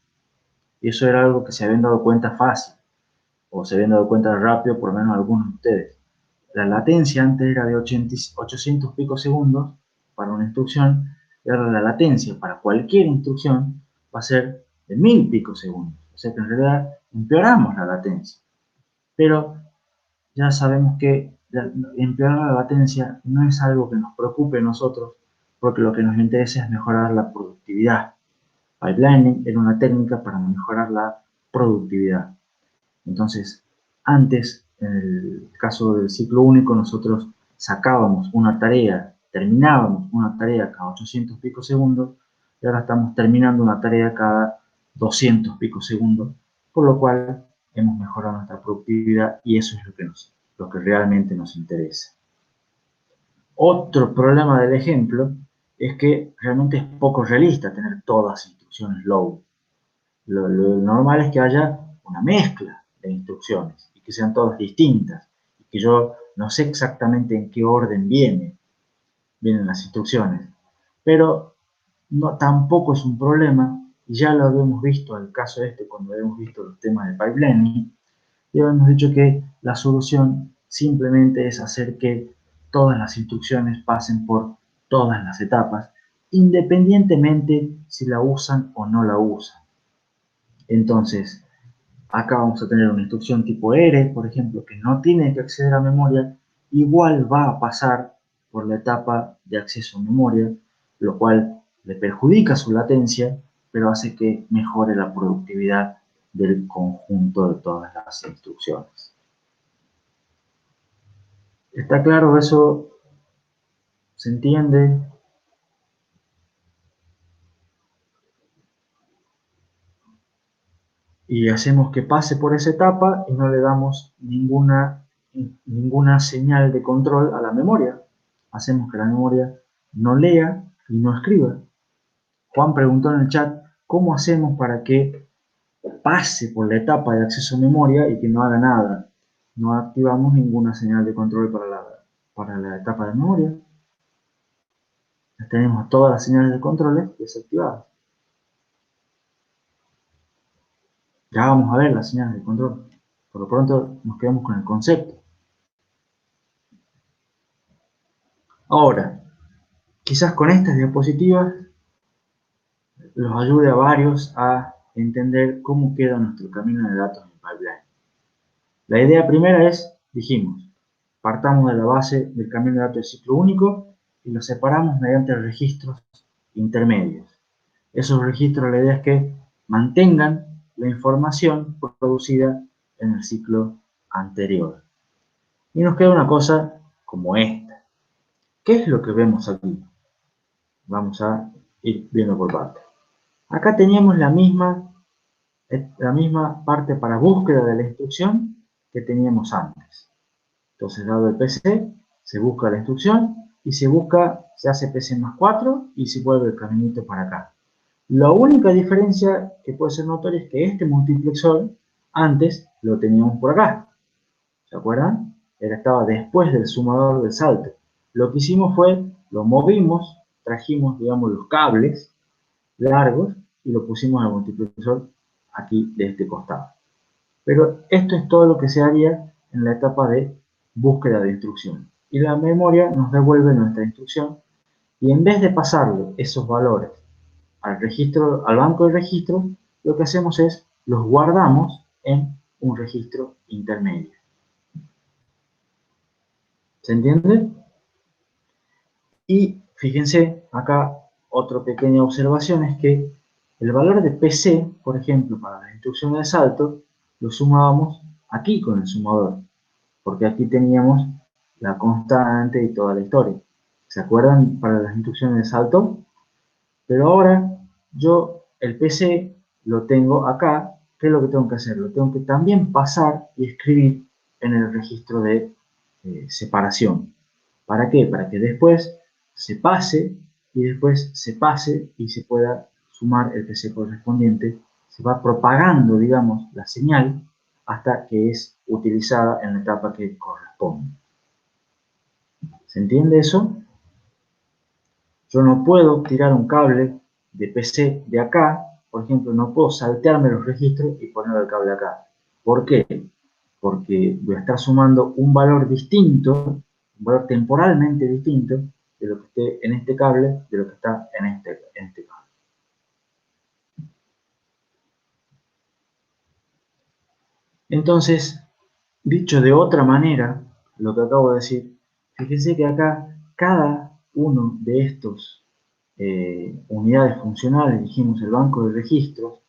Y eso era algo que se habían dado cuenta fácil, o se habían dado cuenta rápido, por lo menos algunos de ustedes. La latencia antes era de 800 picosegundos para una instrucción, y ahora la latencia para cualquier instrucción va a ser de 1000 picosegundos. O sea que en realidad empeoramos la latencia. Pero ya sabemos que empeorar la latencia no es algo que nos preocupe a nosotros, porque lo que nos interesa es mejorar la productividad. Pipelining era una técnica para mejorar la productividad. Entonces, antes, en el caso del ciclo único, nosotros sacábamos una tarea, terminábamos una tarea cada 800 picosegundos, y ahora estamos terminando una tarea cada 200 picosegundos, por lo cual hemos mejorado nuestra productividad y eso es lo que realmente nos interesa. Otro problema del ejemplo es que realmente es poco realista tener todas instrucciones low. Lo normal es que haya una mezcla de instrucciones y que sean todas distintas y que yo no sé exactamente en qué orden viene. vienen las instrucciones. Pero no, tampoco es un problema, y ya lo habíamos visto en el caso este cuando habíamos visto los temas de pipelining, y habíamos dicho que la solución simplemente es hacer que todas las instrucciones pasen por todas las etapas, independientemente si la usan o no la usan. Entonces, acá vamos a tener una instrucción tipo R, por ejemplo, que no tiene que acceder a memoria, igual va a pasar por la etapa de acceso a memoria, lo cual le perjudica su latencia, pero hace que mejore la productividad del conjunto de todas las instrucciones. ¿Está claro eso? ¿Se entiende? Y hacemos que pase por esa etapa y no le damos ninguna señal de control a la memoria. Hacemos que la memoria no lea y no escriba. Juan preguntó en el chat, ¿cómo hacemos para que pase por la etapa de acceso a memoria y que no haga nada? No activamos ninguna señal de control para la etapa de memoria. Tenemos todas las señales de control desactivadas. Ya vamos a ver las señales de control. Por lo pronto nos quedamos con el concepto. Ahora, quizás con estas diapositivas los ayude a varios a entender cómo queda nuestro camino de datos en pipeline. La idea primera es, dijimos, partamos de la base del camino de datos de ciclo único y lo separamos mediante registros intermedios. Esos registros, la idea es que mantengan la información producida en el ciclo anterior. Y nos queda una cosa como esta. ¿Qué es lo que vemos aquí? Vamos a ir viendo por partes. Acá teníamos la misma parte para búsqueda de la instrucción que teníamos antes. Entonces, dado el PC, se busca la instrucción y se hace PC más 4 y se vuelve el caminito para acá. La única diferencia que puede ser notoria es que este multiplexor antes lo teníamos por acá. ¿Se acuerdan? Estaba después del sumador del salto. Lo que hicimos fue, lo movimos, trajimos, digamos, los cables largos y lo pusimos al multiplexor aquí de este costado. Pero esto es todo lo que se haría en la etapa de búsqueda de instrucción. Y la memoria nos devuelve nuestra instrucción y en vez de pasarle esos valores al banco de registros, lo que hacemos es los guardamos en un registro intermedio. ¿Se entiende? Y fíjense, acá otra pequeña observación es que el valor de PC, por ejemplo, para las instrucciones de salto, lo sumábamos aquí con el sumador, porque aquí teníamos la constante y toda la historia. ¿Se acuerdan para las instrucciones de salto? Pero ahora yo el PC lo tengo acá. ¿Qué es lo que tengo que hacer? Lo tengo que también pasar y escribir en el registro de separación. ¿Para qué? Para que después se pase y después se pase y se pueda sumar el PC correspondiente. Se va propagando, digamos, la señal hasta que es utilizada en la etapa que corresponde. ¿Se entiende eso? Yo no puedo tirar un cable de PC de acá, por ejemplo, no puedo saltearme los registros y poner el cable acá. ¿Por qué? Porque voy a estar sumando un valor distinto, un valor temporalmente distinto de lo que esté en este cable, de lo que está en este cable. Entonces, dicho de otra manera, lo que acabo de decir, fíjense que acá cada uno de estos unidades funcionales, dijimos el banco de registros,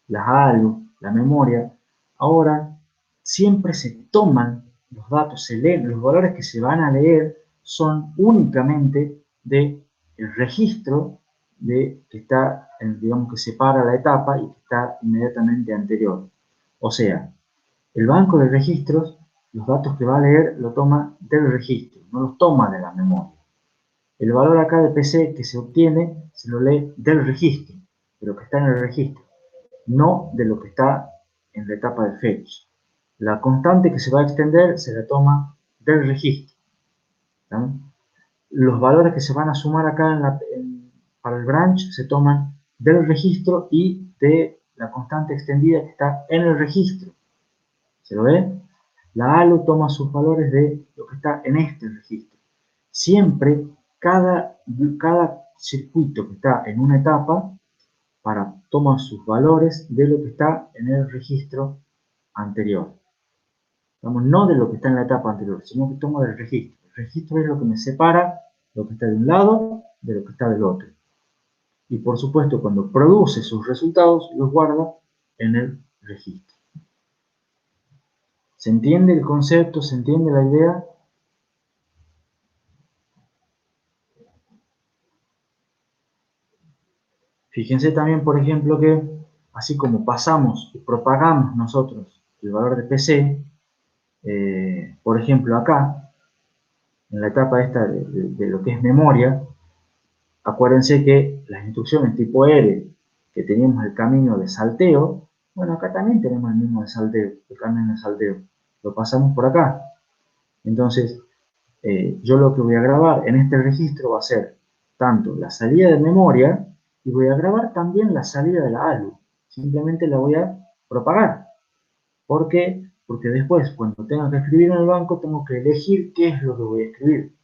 las ALU, la memoria, ahora siempre se toman los datos, se leen, los valores que se van a leer son únicamente del registro que está, digamos que separa la etapa y que está inmediatamente anterior. O sea, el banco de registros, los datos que va a leer, lo toma del registro, no los toma de la memoria. El valor acá de PC que se obtiene, se lo lee del registro, de lo que está en el registro, no de lo que está en la etapa de fetch. La constante que se va a extender se la toma del registro. ¿Sí? los valores que se van a sumar acá para el branch se toman del registro y de la constante extendida que está en el registro. ¿Se lo ve? La ALU toma sus valores de lo que está en este registro. Siempre cada circuito que está en una etapa toma sus valores de lo que está en el registro anterior. No de lo que está en la etapa anterior, sino que toma del registro. El registro es lo que me separa lo que está de un lado de lo que está del otro. Y por supuesto, cuando produce sus resultados, los guarda en el registro. ¿Se entiende el concepto? ¿Se entiende la idea? Fíjense también, por ejemplo, que así como pasamos y propagamos nosotros el valor de PC, por ejemplo, acá, en la etapa esta de lo que es memoria, acuérdense que las instrucciones tipo R, que teníamos el camino de salteo, bueno, acá también tenemos el mismo de salteo, el camino de salteo. Lo pasamos por acá. Entonces, yo lo que voy a grabar en este registro va a ser tanto la salida de memoria y voy a grabar también la salida de la ALU. Simplemente la voy a propagar. ¿Por qué? Porque después, cuando tenga que escribir en el banco, tengo que elegir qué es lo que voy a escribir.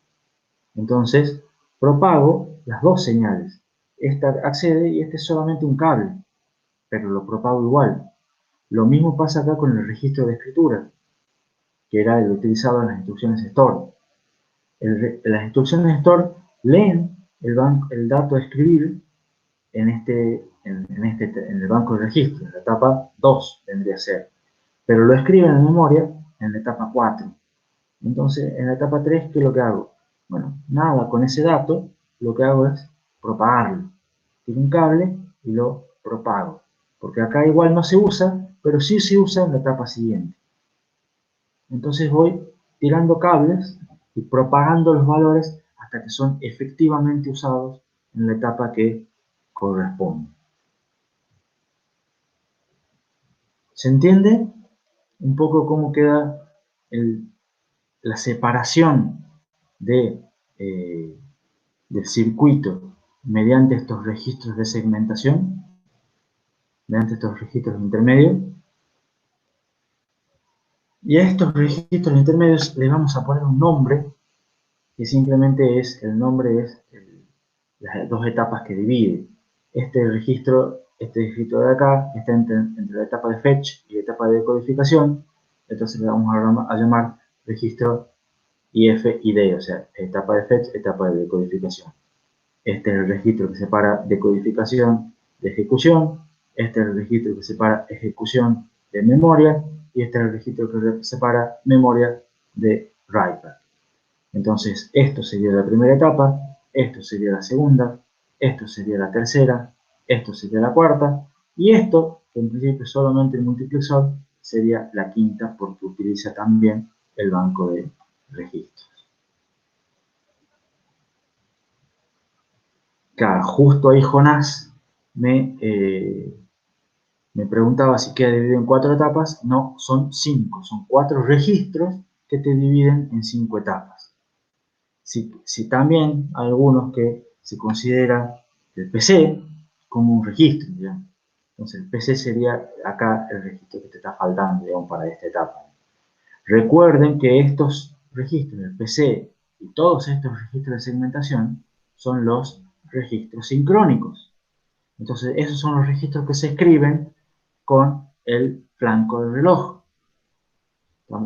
Entonces, propago las dos señales. Esta accede y este es solamente un cable, pero lo propago igual. Lo mismo pasa acá con el registro de escritura, que era el utilizado en las instrucciones store. Las instrucciones store leen el dato a escribir en el banco de registro, en la etapa 2 vendría a ser, pero lo escriben en memoria en la etapa 4. Entonces, en la etapa 3, ¿qué es lo que hago? Bueno, nada, con ese dato lo que hago es propagarlo. Tiro un cable y lo propago. Porque acá igual no se usa, pero sí se usa en la etapa siguiente. Entonces voy tirando cables y propagando los valores hasta que son efectivamente usados en la etapa que corresponde. ¿Se entiende un poco cómo queda la separación de, del circuito mediante estos registros de segmentación, mediante estos registros intermedios? Y a estos registros intermedios les vamos a poner un nombre que simplemente es, el nombre es las dos etapas que divide. Este registro de acá está entre la etapa de fetch y la etapa de decodificación, entonces le vamos a llamar registro IF y D, o sea, etapa de fetch, etapa de decodificación. Este es el registro que separa decodificación de ejecución, este es el registro que separa ejecución de memoria, y este es el registro que separa memoria de write. Entonces, esto sería la primera etapa, esto sería la segunda, esto sería la tercera, esto sería la cuarta, y esto, que en principio es solamente el multiplexor, sería la quinta porque utiliza también el banco de registros. Claro, justo ahí Jonás me preguntaba si queda dividido en 4 etapas. No, son 5, son 4 registros que te dividen en 5 etapas. Si también hay algunos que se considera el PC como un registro, digamos. Entonces el PC sería acá el registro que te está faltando, digamos, para esta etapa. Recuerden que estos registros del PC y todos estos registros de segmentación son los registros sincrónicos. Entonces esos son los registros que se escriben con el flanco del reloj.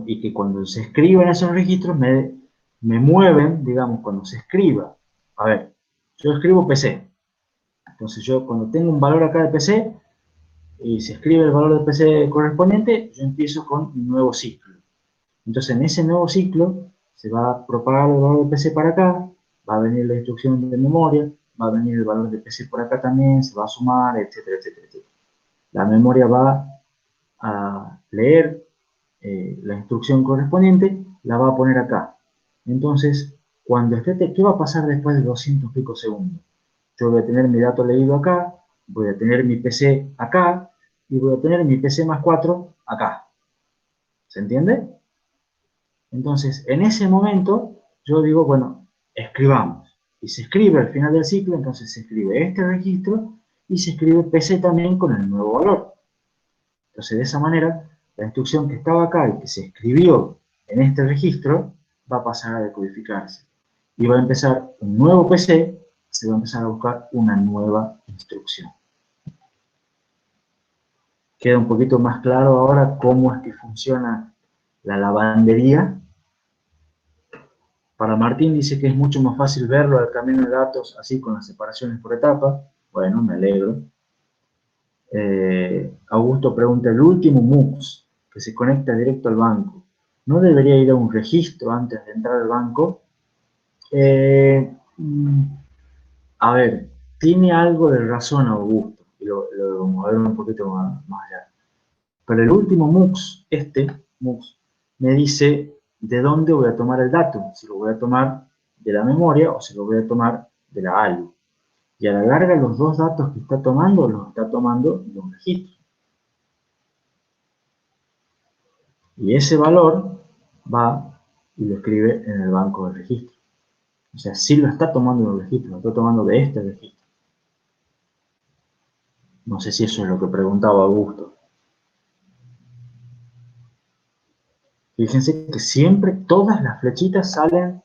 Y que cuando se escriben esos registros me mueven, digamos, cuando se escriba. A ver, yo escribo PC. Entonces yo cuando tengo un valor acá de PC y se escribe el valor de PC correspondiente, yo empiezo con un nuevo ciclo. Entonces en ese nuevo ciclo se va a propagar el valor de PC para acá, va a venir la instrucción de memoria, va a venir el valor de PC por acá también, se va a sumar, etcétera, etcétera, etcétera. La memoria va a leer la instrucción correspondiente, la va a poner acá. Entonces, cuando esté, ¿qué va a pasar después de 200 pico segundos? Yo voy a tener mi dato leído acá, voy a tener mi PC acá, y voy a tener mi PC más 4 acá. ¿Se entiende? Entonces, en ese momento, yo digo, bueno, escribamos. Y se escribe al final del ciclo, entonces se escribe este registro y se escribe PC también con el nuevo valor. Entonces, de esa manera, la instrucción que estaba acá y que se escribió en este registro va a pasar a decodificarse. Y va a empezar un nuevo PC, se va a empezar a buscar una nueva instrucción. Queda un poquito más claro ahora cómo es que funciona la lavandería. Para Martín dice que es mucho más fácil verlo al camino de datos así con las separaciones por etapa. Bueno, me alegro. Augusto pregunta, el último MUX que se conecta directo al banco, ¿no debería ir a un registro antes de entrar al banco? Eh, mm, a ver, tiene algo de razón Augusto, y lo vamos a ver un poquito más allá. Pero el último MUX, este MUX, me dice de dónde voy a tomar el dato, si lo voy a tomar de la memoria o si lo voy a tomar de la ALU. Y a la larga los dos datos que está tomando, los está tomando de un registro. Y ese valor va y lo escribe en el banco de registro. O sea, sí lo está tomando de un registro, lo está tomando de este registro. No sé si eso es lo que preguntaba Augusto. Fíjense que siempre todas las flechitas salen,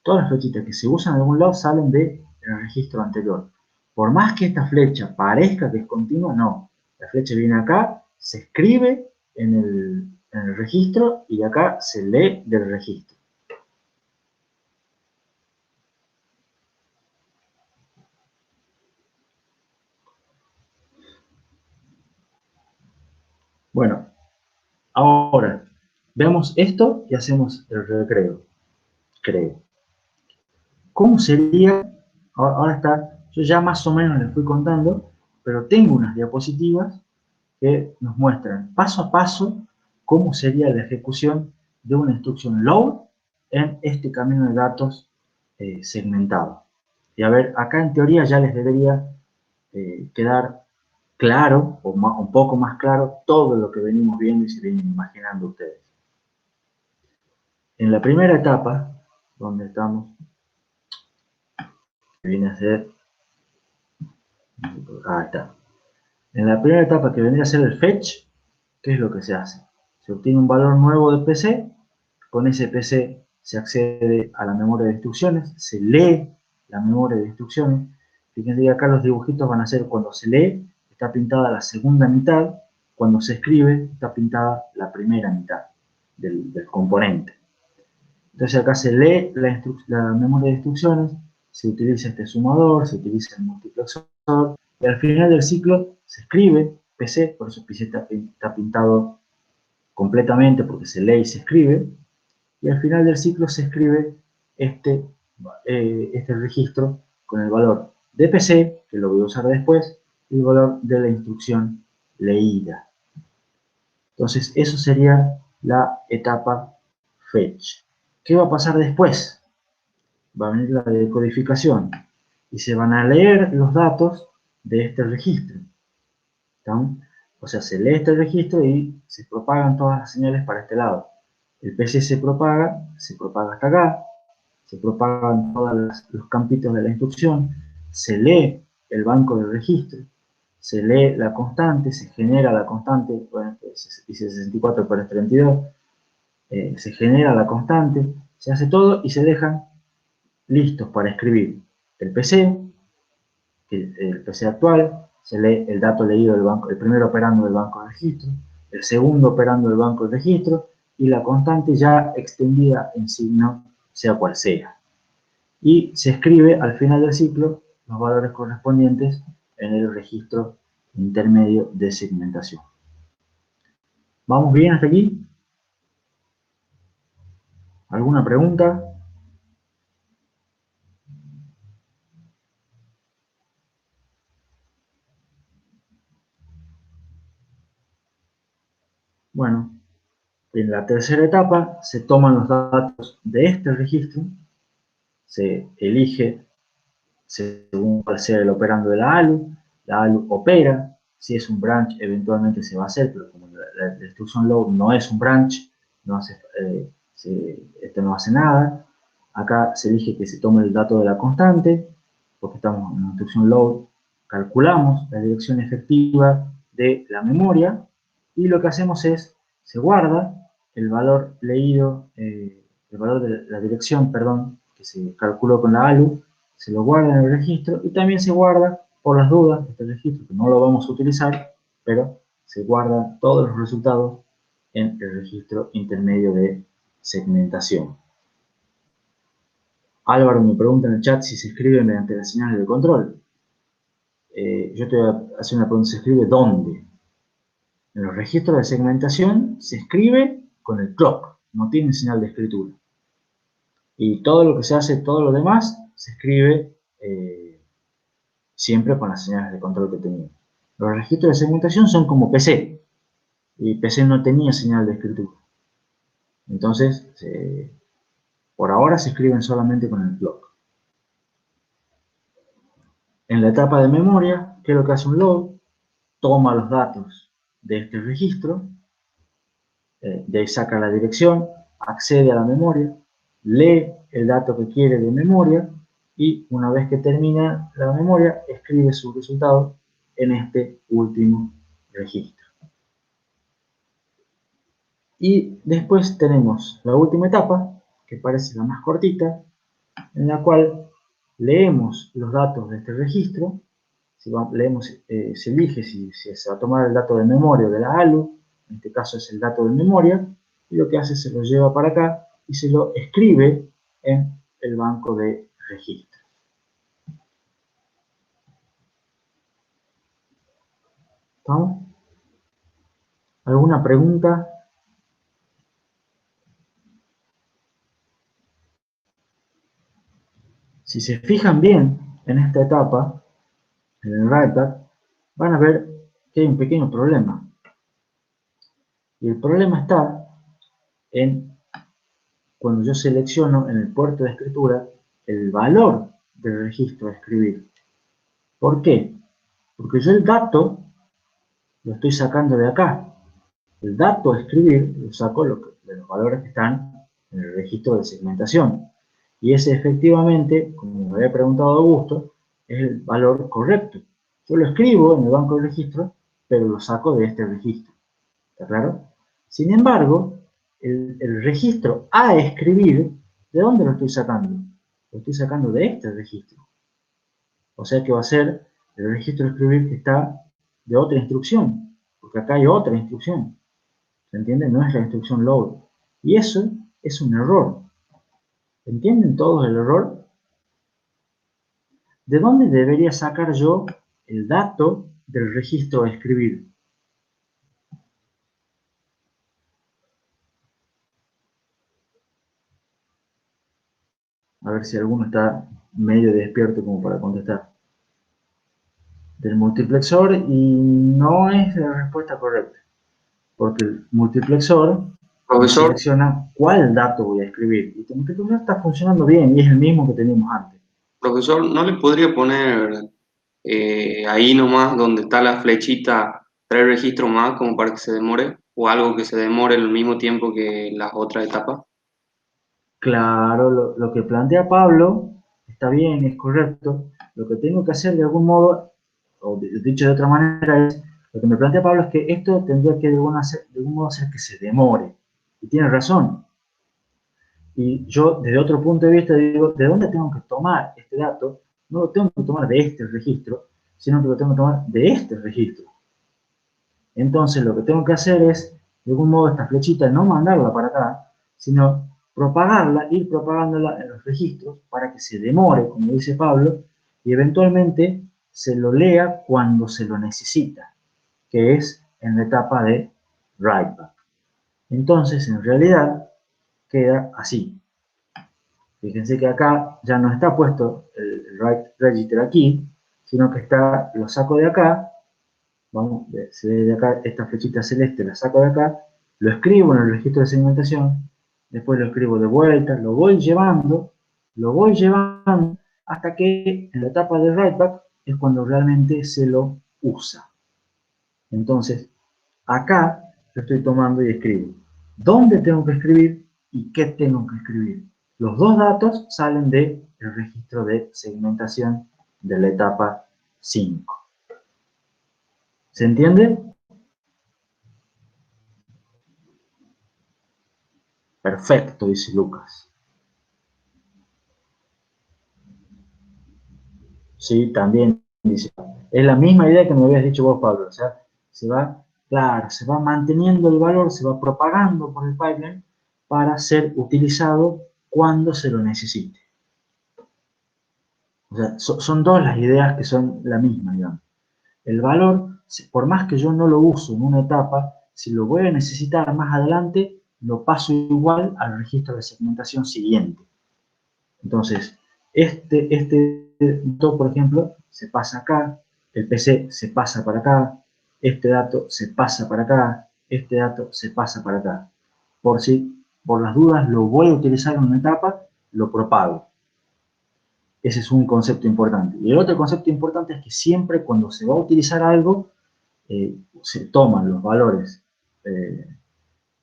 todas las flechitas que se usan en algún lado salen del registro anterior. Por más que esta flecha parezca que es continua, no. La flecha viene acá, se escribe en el registro y acá se lee del registro. Bueno, ahora veamos esto y hacemos el recreo, creo. ¿Cómo sería? Ahora está, yo ya más o menos les fui contando, pero tengo unas diapositivas que nos muestran paso a paso cómo sería la ejecución de una instrucción load en este camino de datos segmentado. Y a ver, acá en teoría ya les debería quedar claro, o un poco más claro, todo lo que venimos viendo y se vienen imaginando ustedes. En la primera etapa, donde estamos, que viene a ser, está. En la primera etapa que vendría a ser el fetch, ¿qué es lo que se hace? Se obtiene un valor nuevo de PC, con ese PC se accede a la memoria de instrucciones, se lee la memoria de instrucciones. Fíjense que acá los dibujitos van a ser cuando se lee, está pintada la segunda mitad, cuando se escribe, está pintada la primera mitad del componente. Entonces acá se lee la memoria de instrucciones, se utiliza este sumador, se utiliza el multiplexor, y al final del ciclo se escribe PC, por eso PC está pintado completamente porque se lee y se escribe, y al final del ciclo se escribe este registro con el valor de PC, que lo voy a usar después, y el valor de la instrucción leída. Entonces, eso sería la etapa fetch. ¿Qué va a pasar después? Va a venir la decodificación y se van a leer los datos de este registro. ¿Están? O sea, se lee este registro y se propagan todas las señales para este lado. El PC se propaga hasta acá, se propagan todos los campitos de la instrucción, se lee el banco de registro, se lee la constante, se genera la constante, bueno, dice 64 por 32, se genera la constante, se hace todo y se dejan listos para escribir el PC, el PC actual, se lee el dato leído del banco, el primer operando del banco de registro, el segundo operando del banco de registro y la constante ya extendida en signo, sea cual sea. Y se escribe al final del ciclo los valores correspondientes en el registro intermedio de segmentación. ¿Vamos bien hasta aquí? ¿Alguna pregunta? Bueno, en la tercera etapa se toman los datos de este registro, se elige según cuál sea el operando de la ALU opera, si es un branch eventualmente se va a hacer, pero como la instrucción load no es un branch, no hace, esto no hace nada, Acá se elige que se tome el dato de la constante, porque estamos en la instrucción load, calculamos la dirección efectiva de la memoria, y lo que hacemos es, se guarda el valor leído, el valor de la dirección, perdón, que se calculó con la ALU, se lo guarda en el registro, y también se guarda, por las dudas, este registro, que no lo vamos a utilizar, pero se guarda todos los resultados en el registro intermedio de segmentación. Álvaro me pregunta en el chat si se escribe mediante las señales de control. Yo te voy a hacer una pregunta, ¿se escribe dónde? En los registros de segmentación se escribe con el clock, no tiene señal de escritura. Y todo lo que se hace, todo lo demás, se escribe siempre con las señales de control que tenía. Los registros de segmentación son como PC, y PC no tenía señal de escritura. Entonces, por ahora se escriben solamente con el clock. En la etapa de memoria, ¿qué es lo que hace un load? Toma los datos de este registro, de ahí saca la dirección, accede a la memoria, lee el dato que quiere de memoria y una vez que termina la memoria, escribe su resultado en este último registro. Y después tenemos la última etapa, que parece la más cortita, en la cual leemos los datos de este registro. Si leemos, se elige si se va a tomar el dato de memoria o de la ALU, en este caso es el dato de memoria, y lo que hace es se lo lleva para acá y se lo escribe en el banco de registro. ¿Estamos? ¿Alguna pregunta? Si se fijan bien en esta etapa, en el write-back, van a ver que hay un pequeño problema. Y el problema está en cuando yo selecciono en el puerto de escritura el valor del registro a escribir. ¿Por qué? Porque yo el dato lo estoy sacando de acá. El dato a escribir lo saco de los valores que están en el registro de segmentación. Y ese efectivamente, como me había preguntado Augusto, es el valor correcto. Yo lo escribo en el banco de registro, pero lo saco de este registro. ¿Está claro? Sin embargo, el registro a escribir, ¿de dónde lo estoy sacando? Lo estoy sacando de este registro. O sea que va a ser el registro de escribir que está de otra instrucción, porque acá hay otra instrucción. ¿Se entiende? No es la instrucción load. Y eso es un error. ¿Entienden todos el error? ¿De dónde debería sacar yo el dato del registro a escribir? A ver si alguno está medio despierto como para contestar. Del multiplexor, y no es la respuesta correcta, porque el multiplexor me Profesor, selecciona cuál dato voy a escribir. Y el multiplexor está funcionando bien y es el mismo que teníamos antes. profesor, ¿no le podría poner ahí nomás donde está la flechita 3 registros más como para que se demore? ¿O algo que se demore al mismo tiempo que las otras etapas? Claro, lo que plantea Pablo está bien, es correcto. Lo que tengo que hacer de algún modo, o dicho de otra manera, es, lo que me plantea Pablo es que esto tendría que de algún modo hacer que se demore. Y tiene razón. Y yo, desde otro punto de vista, digo, ¿de dónde tengo que tomar este dato? No lo tengo que tomar de este registro, sino que lo tengo que tomar de este registro. Entonces, lo que tengo que hacer es, de algún modo, esta flechita, no mandarla para acá, sino propagarla, ir propagándola en los registros para que se demore, como dice Pablo, y eventualmente se lo lea cuando se lo necesita, que es en la etapa de write back. Entonces, en realidad, queda así. Fíjense que acá ya no está puesto el write register aquí, sino que está, lo saco de acá, vamos, se ve de acá, esta flechita celeste la saco de acá, lo escribo en el registro de segmentación, después lo escribo de vuelta, lo voy llevando hasta que en la etapa de write back es cuando realmente se lo usa. Entonces, acá lo estoy tomando y escribo. ¿Dónde tengo que escribir y qué tengo que escribir? Los dos datos salen del registro de segmentación de la etapa 5. ¿Se entiende? Perfecto, dice Lucas. Sí, también dice. Es la misma idea que me habías dicho vos, Pablo. O sea, se va, claro, se va manteniendo el valor, se va propagando por el pipeline para ser utilizado cuando se lo necesite. O sea, son dos las ideas que son la misma, digamos. El valor, por más que yo no lo uso en una etapa, si lo voy a necesitar más adelante, lo paso igual al registro de segmentación siguiente. Entonces, este dato, por ejemplo, se pasa acá, el PC se pasa para acá, este dato se pasa para acá, este dato se pasa para acá. Por las dudas lo voy a utilizar en una etapa, lo propago. Ese es un concepto importante. Y el otro concepto importante es que siempre cuando se va a utilizar algo, se toman los valores, eh,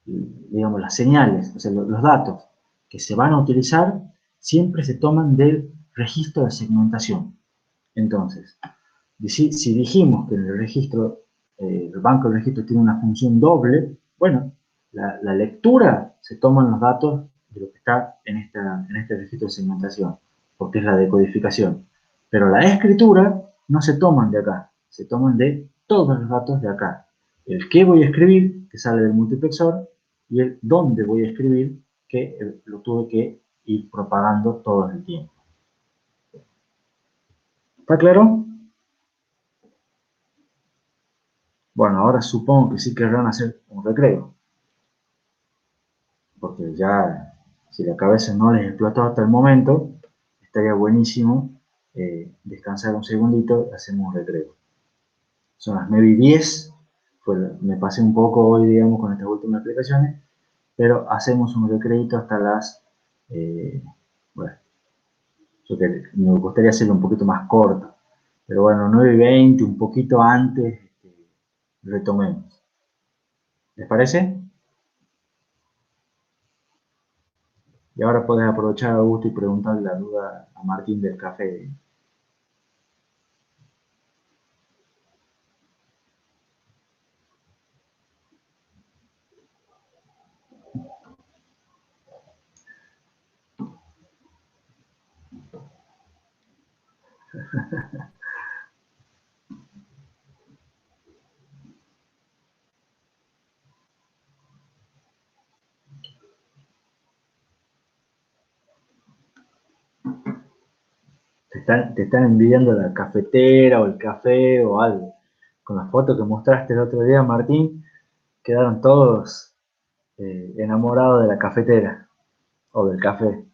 digamos, las señales, o sea, los datos que se van a utilizar, siempre se toman del registro de segmentación. Entonces, si dijimos que el registro, el banco de registro tiene una función doble, bueno, la lectura se toman los datos de lo que está en este registro de segmentación, porque es la decodificación. Pero la escritura no se toman de acá, se toman de todos los datos de acá. El qué voy a escribir, que sale del multiplexor, y el dónde voy a escribir, que lo tuve que ir propagando todo el tiempo. ¿Está claro? Bueno, ahora supongo que sí querrán hacer un recreo, porque ya, si la cabeza no les explotó hasta el momento, estaría buenísimo descansar un segundito y hacemos un recreo. Son las 9:10, me pasé un poco hoy, digamos, con estas últimas explicaciones, pero hacemos un recreito hasta las, bueno, me gustaría hacerlo un poquito más corto, pero bueno, 9:20, un poquito antes, retomemos. ¿Les parece? Y ahora puedes aprovechar, Augusto, y preguntarle la duda a Martín del café. Te están envidiando la cafetera o el café o algo. Con las fotos que mostraste el otro día, Martín, quedaron todos enamorados de la cafetera o del café.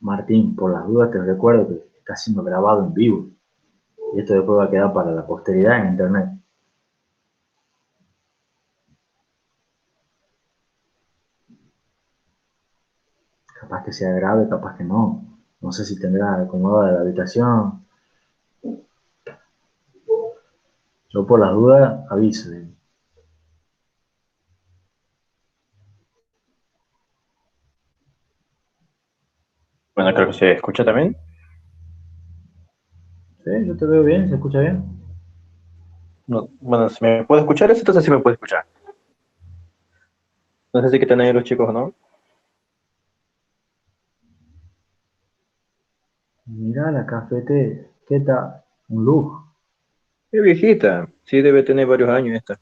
Martín, por las dudas te recuerdo que está siendo grabado en vivo. Y esto después va a quedar para la posteridad en internet. Capaz que sea grave, capaz que no. No sé si tendrá acomodada la habitación. Yo por las dudas aviso. Bueno, creo que se escucha también. ¿Sí? Yo te veo bien, ¿se escucha bien? No, bueno, si me puede escuchar, entonces sí me puede escuchar. No sé si que están ahí los chicos o no. Mirá la cafetera, ¿qué tal? Un lujo. Es viejita, sí debe tener varios años esta.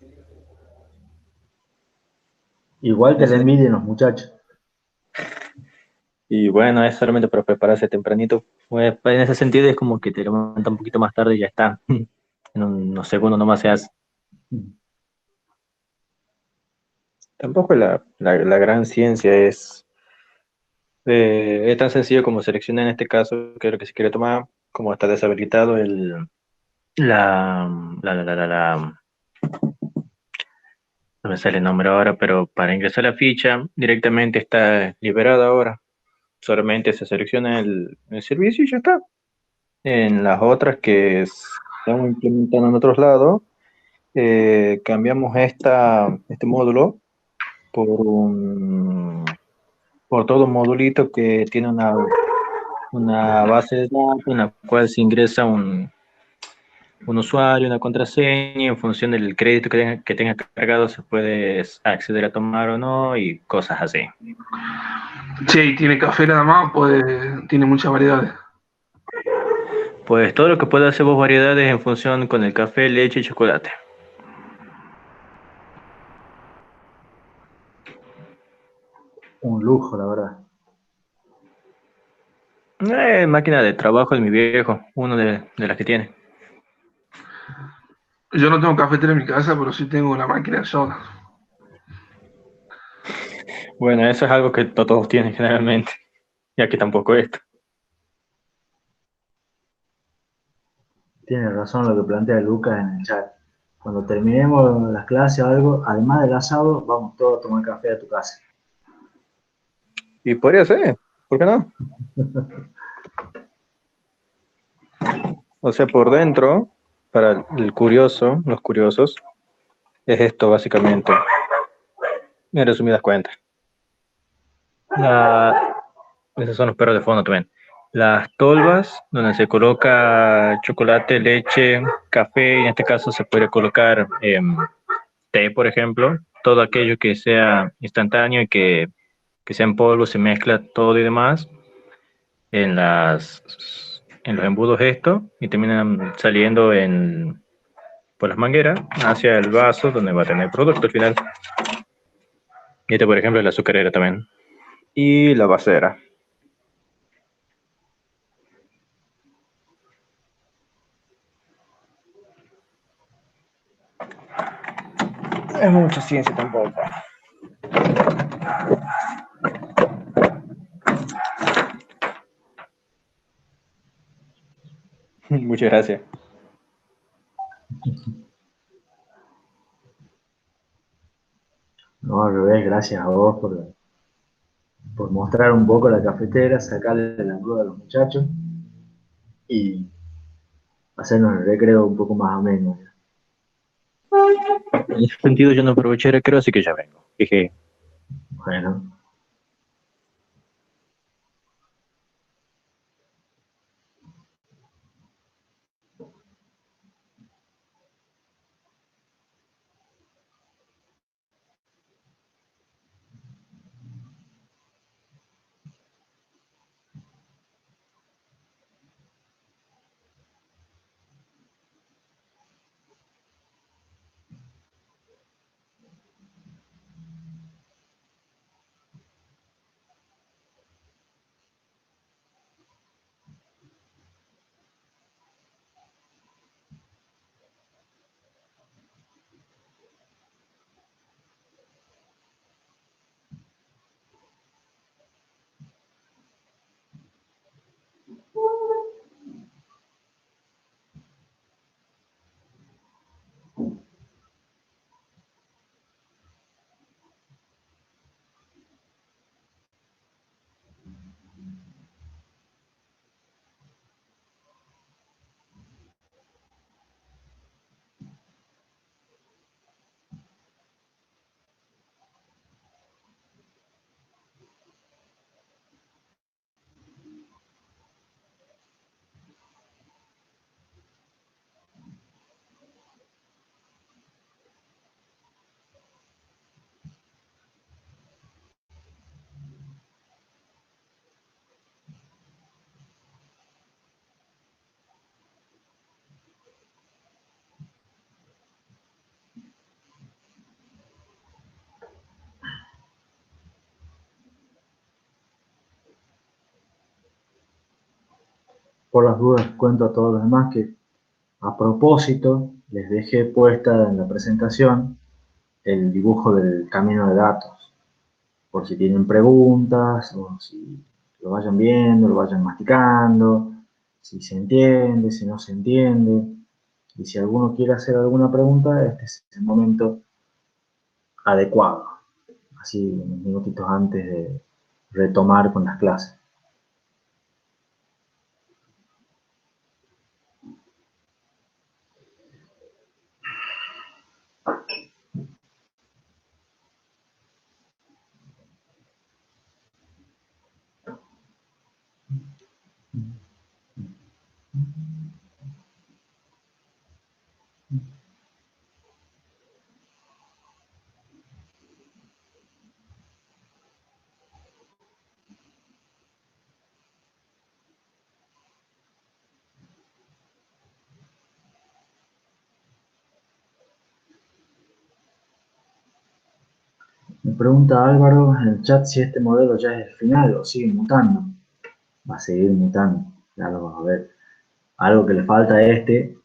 Igual que la Ese- envidian los muchachos. y bueno, es solamente para prepararse tempranito. Pues, en ese sentido es como que te levanta un poquito más tarde y ya está. En unos segundos nomás se hace. Tampoco la gran ciencia es tan sencillo como seleccionar en este caso qué es lo que se quiere tomar, como está deshabilitado la, la, no me sale el nombre ahora, pero para ingresar la ficha directamente está liberada ahora. Solamente se selecciona el servicio y ya está. En las otras estamos implementando en otros lados, cambiamos este módulo por por todo un modulito que tiene una base de datos en la cual se ingresa un usuario, una contraseña, en función del crédito que tenga cargado se puede acceder a tomar o no y cosas así. Che, y tiene café nada más, pues tiene muchas variedades. Pues todo lo que pueda hacer vos variedades en función con el café, leche y chocolate. Un lujo, la verdad. Máquina de trabajo de mi viejo, uno de las que tiene. Yo no tengo cafetera en mi casa, pero sí tengo una máquina de soda. Bueno, eso es algo que no todos tienen generalmente, ya que tampoco esto. Tiene razón lo que plantea Lucas en el chat. Cuando terminemos las clases o algo, además del asado, vamos todos a tomar café a tu casa. Y podría ser, ¿por qué no? O sea, por dentro, para el curioso, los curiosos, es esto básicamente, en resumidas cuentas. La, Esos son los perros de fondo también. Las tolvas, donde se coloca chocolate, leche, café, y en este caso se puede colocar té, por ejemplo, todo aquello que sea instantáneo y que sea en polvo, se mezcla todo y demás en en los embudos esto y terminan saliendo por las mangueras hacia el vaso donde va a tener el producto al final. Y este, por ejemplo, es la azucarera también. Y la vasera. Es mucha ciencia tampoco. Muchas gracias. No, al revés, gracias a vos por mostrar un poco la cafetera, sacarle la duda a los muchachos y hacernos el recreo un poco más ameno. En ese sentido yo no aproveché el recreo, así que ya vengo. Dije, Bueno, Por las dudas cuento a todos los demás que a propósito les dejé puesta en la presentación el dibujo del camino de datos, por si tienen preguntas o si lo vayan viendo, lo vayan masticando, si se entiende, si no se entiende. Y si alguno quiere hacer alguna pregunta, este es el momento adecuado, así unos minutitos antes de retomar con las clases. Me pregunta Álvaro en el chat si este modelo ya es el final o sigue mutando. Va a seguir mutando, ya lo vamos a ver. Algo que le falta a este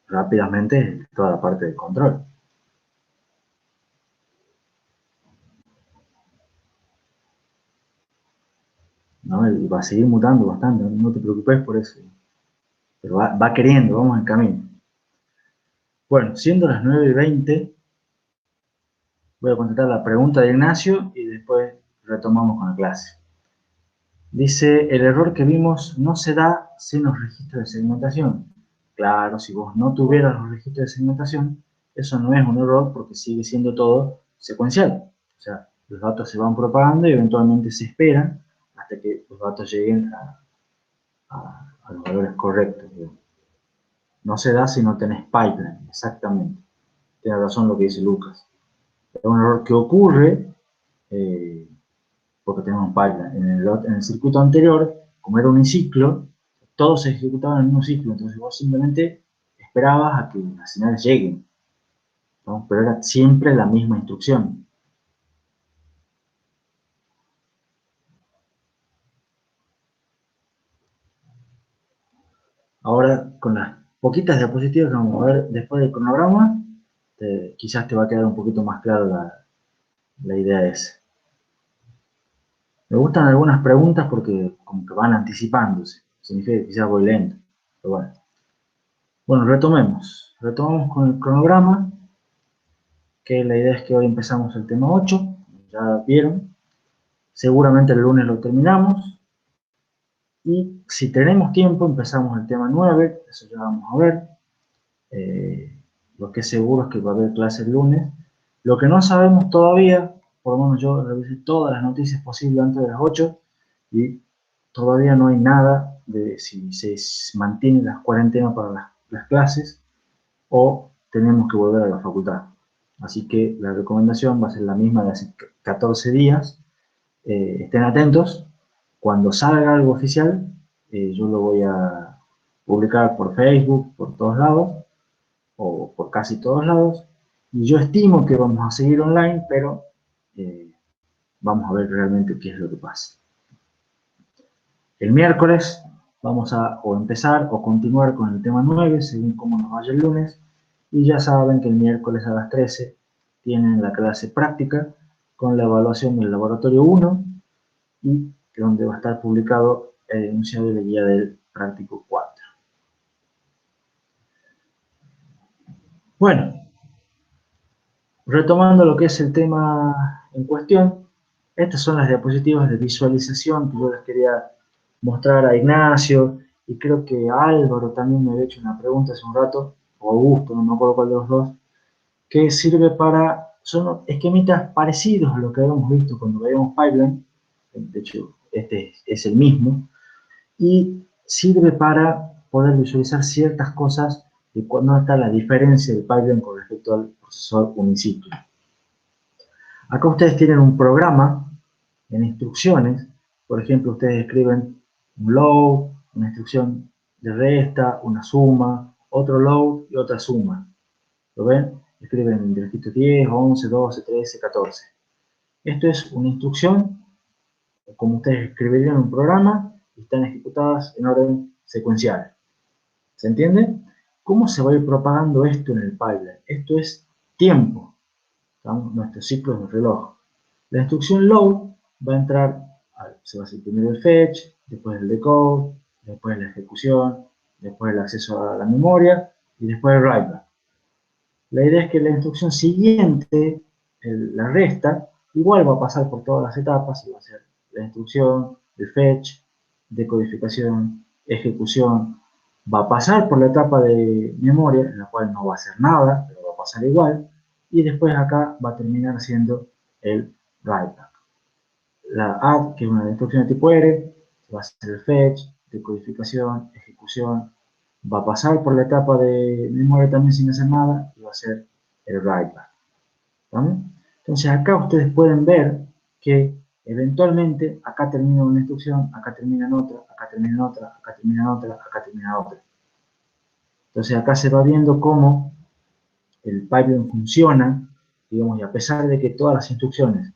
rápidamente es toda la parte de control. ¿No? Y va a seguir mutando bastante, no te preocupes por eso. Pero va queriendo, vamos en camino. Bueno, siendo las 9:20, voy a contestar la pregunta de Ignacio y después retomamos con la clase. Dice, el error que vimos no se da sin los registros de segmentación. Claro, si vos no tuvieras los registros de segmentación, eso no es un error porque sigue siendo todo secuencial. O sea, los datos se van propagando y eventualmente se esperan hasta que los datos lleguen a los valores correctos. Digamos. No se da si no tenés pipeline, exactamente. Tiene razón lo que dice Lucas. Es un error que ocurre porque tenemos un pipeline. En el circuito anterior, como era un ciclo, todo se ejecutaba en el mismo ciclo, entonces vos simplemente esperabas a que las señales lleguen, ¿no? Pero era siempre la misma instrucción. Ahora, con las poquitas diapositivas que vamos a ver después del cronograma, quizás te va a quedar un poquito más clara la idea esa. Me gustan algunas preguntas porque como que van anticipándose. Significa que quizás voy lento, pero bueno. Bueno, retomemos. Retomamos con el cronograma, que la idea es que hoy empezamos el tema 8, ya vieron. Seguramente el lunes lo terminamos. Y si tenemos tiempo, empezamos el tema 9, eso ya vamos a ver. Lo que es seguro es que va a haber clase el lunes. Lo que no sabemos todavía, por lo menos yo revisé todas las noticias posibles antes de las 8 y todavía no hay nada de si se mantiene la cuarentena para las clases o tenemos que volver a la facultad. Así que la recomendación va a ser la misma de hace 14 días. Estén atentos. Cuando salga algo oficial, yo lo voy a publicar por Facebook, por todos lados, o por casi todos lados. Y yo estimo que vamos a seguir online, pero vamos a ver realmente qué es lo que pasa. El miércoles vamos a o empezar o continuar con el tema 9, según cómo nos vaya el lunes. Y ya saben que el miércoles a las 13 tienen la clase práctica con la evaluación del laboratorio 1 y donde va a estar publicado el enunciado de la guía del práctico 4. Bueno, retomando lo que es el tema en cuestión, estas son las diapositivas de visualización que yo les quería mostrar a Ignacio, y creo que a Álvaro también me había hecho una pregunta hace un rato, o Augusto, no me acuerdo cuál de los dos, que sirve para, son esquemitas parecidos a lo que habíamos visto cuando veíamos pipeline, de hecho este es el mismo, y sirve para poder visualizar ciertas cosas de cuándo está la diferencia del pipeline con respecto al procesador uniciclo. Acá ustedes tienen un programa en instrucciones, por ejemplo, ustedes escriben un load, una instrucción de resta, una suma, otro load y otra suma. ¿Lo ven? Escriben el registro 10, 11, 12, 13, 14. Esto es una instrucción, como ustedes escribirían un programa, y están ejecutadas en orden secuencial. ¿Se entiende? ¿Cómo se va a ir propagando esto en el pipeline? Esto es tiempo, ¿estamos? Nuestros ciclos de reloj. La instrucción load va a entrar, se va a hacer primero el fetch, después el decode, después la ejecución, después el acceso a la memoria y después el write back. La idea es que la instrucción siguiente, la resta, igual va a pasar por todas las etapas y va a ser la instrucción, el fetch, decodificación, ejecución. Va a pasar por la etapa de memoria, en la cual no va a hacer nada, pero va a pasar igual. Y después acá va a terminar siendo el write back. La add, que es una instrucción de tipo R, va a ser el fetch, decodificación, ejecución. Va a pasar por la etapa de memoria también sin hacer nada y va a ser el write back. ¿Vale? Entonces acá ustedes pueden ver que eventualmente acá termina una instrucción, acá termina otra, acá termina otra, acá termina otra, acá termina otra. Entonces acá se va viendo cómo el pipeline funciona, digamos, y a pesar de que todas las instrucciones,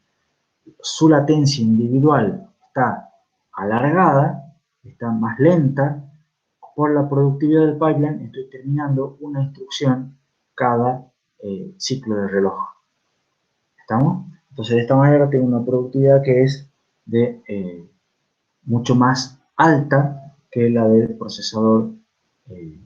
su latencia individual está alargada, está más lenta, por la productividad del pipeline estoy terminando una instrucción cada ciclo de reloj. ¿Estamos? Entonces de esta manera tengo una productividad que es de mucho más alta que la del procesador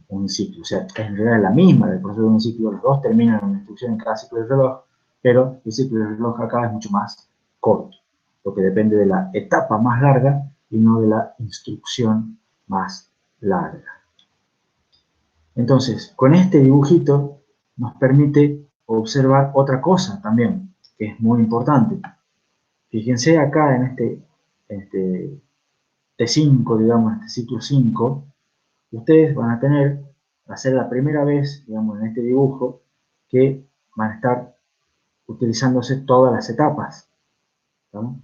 uniciclo. O sea, en realidad es la misma del procesador uniciclo, los dos terminan una instrucción en cada ciclo de reloj, pero el ciclo de reloj acá es mucho más corto, porque depende de la etapa más larga y no de la instrucción más larga. Entonces, con este dibujito nos permite observar otra cosa también, que es muy importante. Fíjense acá en este T5, digamos, este ciclo 5, ustedes van a tener, va a ser la primera vez, digamos, en este dibujo, que van a estar utilizándose todas las etapas. ¿No?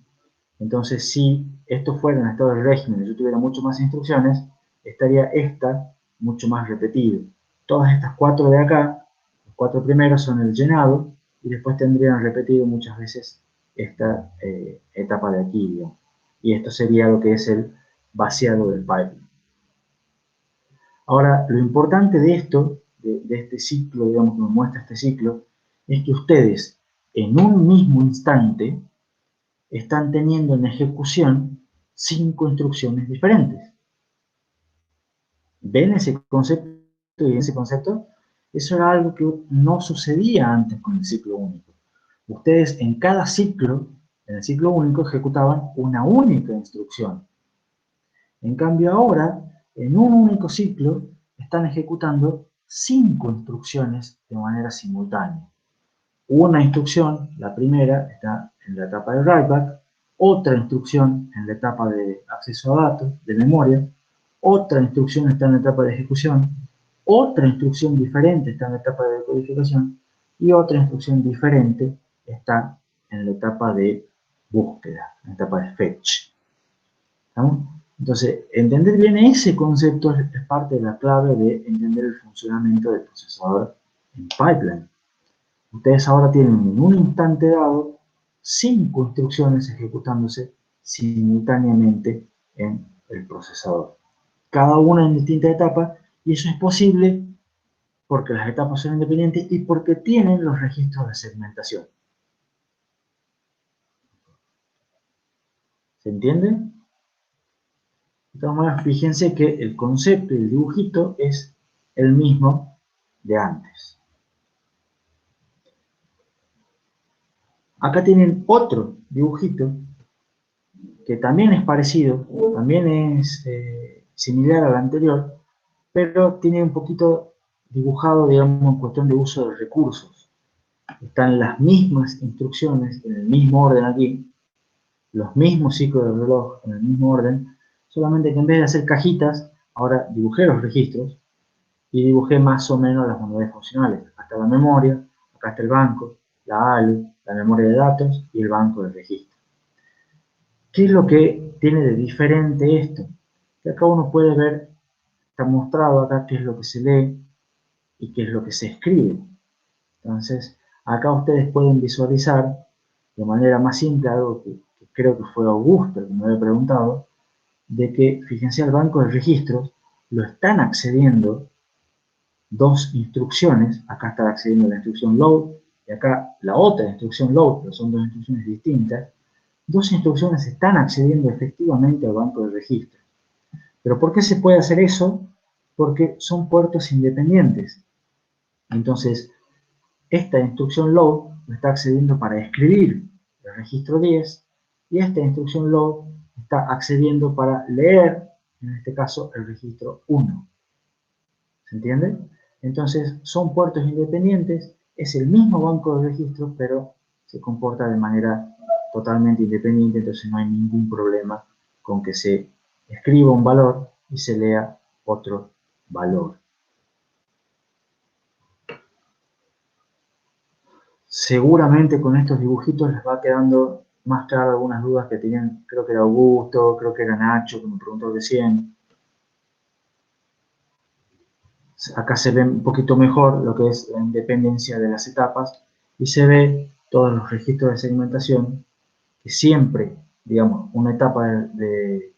Entonces, si esto fuera en estado de régimen y yo tuviera mucho más instrucciones, estaría esta mucho más repetido. Todas estas 4 de acá, los 4 primeros son el llenado, y después tendrían repetido muchas veces esta etapa de aquí, digamos. Y esto sería lo que es el vaciado del pipeline. Ahora, lo importante de esto, de este ciclo, digamos, que nos muestra este ciclo, es que ustedes, en un mismo instante, están teniendo en ejecución 5 instrucciones diferentes. ¿Ven ese concepto y ese concepto? Eso era algo que no sucedía antes con el ciclo único. Ustedes en cada ciclo, en el ciclo único, ejecutaban una única instrucción. En cambio ahora, en un único ciclo, están ejecutando 5 instrucciones de manera simultánea. Una instrucción, la primera, está en la etapa de write back, otra instrucción en la etapa de acceso a datos, de memoria, otra instrucción está en la etapa de ejecución, otra instrucción diferente está en la etapa de decodificación y otra instrucción diferente está en la etapa de búsqueda, en la etapa de fetch. ¿Estamos? Entonces, entender bien ese concepto es parte de la clave de entender el funcionamiento del procesador en pipeline. Ustedes ahora tienen en un instante dado 5 instrucciones ejecutándose simultáneamente en el procesador. Cada una en distintas etapas, y eso es posible porque las etapas son independientes y porque tienen los registros de segmentación. ¿Se entiende? De todas maneras, fíjense que el concepto y el dibujito es el mismo de antes. Acá tienen otro dibujito que también es parecido, también es similar al anterior, pero tiene un poquito dibujado, digamos, en cuestión de uso de recursos. Están las mismas instrucciones en el mismo orden aquí, los mismos ciclos de reloj en el mismo orden, solamente que en vez de hacer cajitas, ahora dibujé los registros y dibujé más o menos las unidades funcionales. Acá está la memoria, acá está el banco, la ALU, la memoria de datos y el banco de registro. ¿Qué es lo que tiene de diferente esto? Que acá uno puede ver, está mostrado acá qué es lo que se lee y qué es lo que se escribe. Entonces, acá ustedes pueden visualizar de manera más simple algo que creo que fue Augusto el que me había preguntado, de que, fíjense, el banco de registros lo están accediendo dos instrucciones. Acá está accediendo la instrucción load y acá la otra instrucción load, pero son dos instrucciones distintas. Dos instrucciones están accediendo efectivamente al banco de registro. ¿Pero por qué se puede hacer eso? Porque son puertos independientes. Entonces, esta instrucción load lo está accediendo para escribir el registro 10 y esta instrucción load está accediendo para leer, en este caso, el registro 1. ¿Se entiende? Entonces, son puertos independientes, es el mismo banco de registro, pero se comporta de manera totalmente independiente, entonces no hay ningún problema con que se escriba un valor y se lea otro valor. Seguramente con estos dibujitos les va quedando más claro algunas dudas que tenían, creo que era Augusto, creo que era Nacho, que me preguntó recién. Acá se ve un poquito mejor lo que es la independencia de las etapas y se ve todos los registros de segmentación que siempre, digamos, una etapa de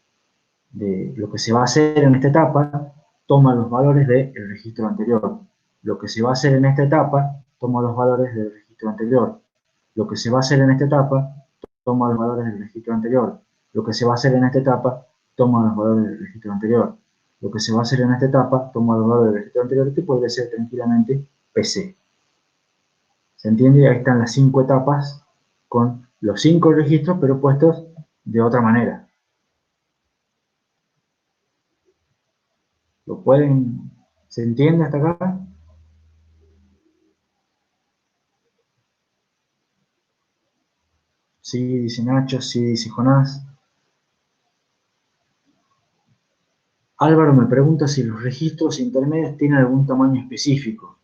lo que se va a hacer en esta etapa toma los valores del registro anterior. Lo que se va a hacer en esta etapa toma los valores del registro anterior. Lo que se va a hacer en esta etapa toma los valores del registro anterior. Lo que se va a hacer en esta etapa toma los valores del registro anterior. Lo que se va a hacer en esta etapa toma los valores del registro anterior, que puede ser tranquilamente PC. ¿Se entiende? Ahí están las 5 etapas con los 5 registros, pero puestos de otra manera. ¿Lo pueden? ¿Se entiende hasta acá? Sí, dice Nacho, sí, dice Jonás. Álvaro me pregunta si los registros intermedios tienen algún tamaño específico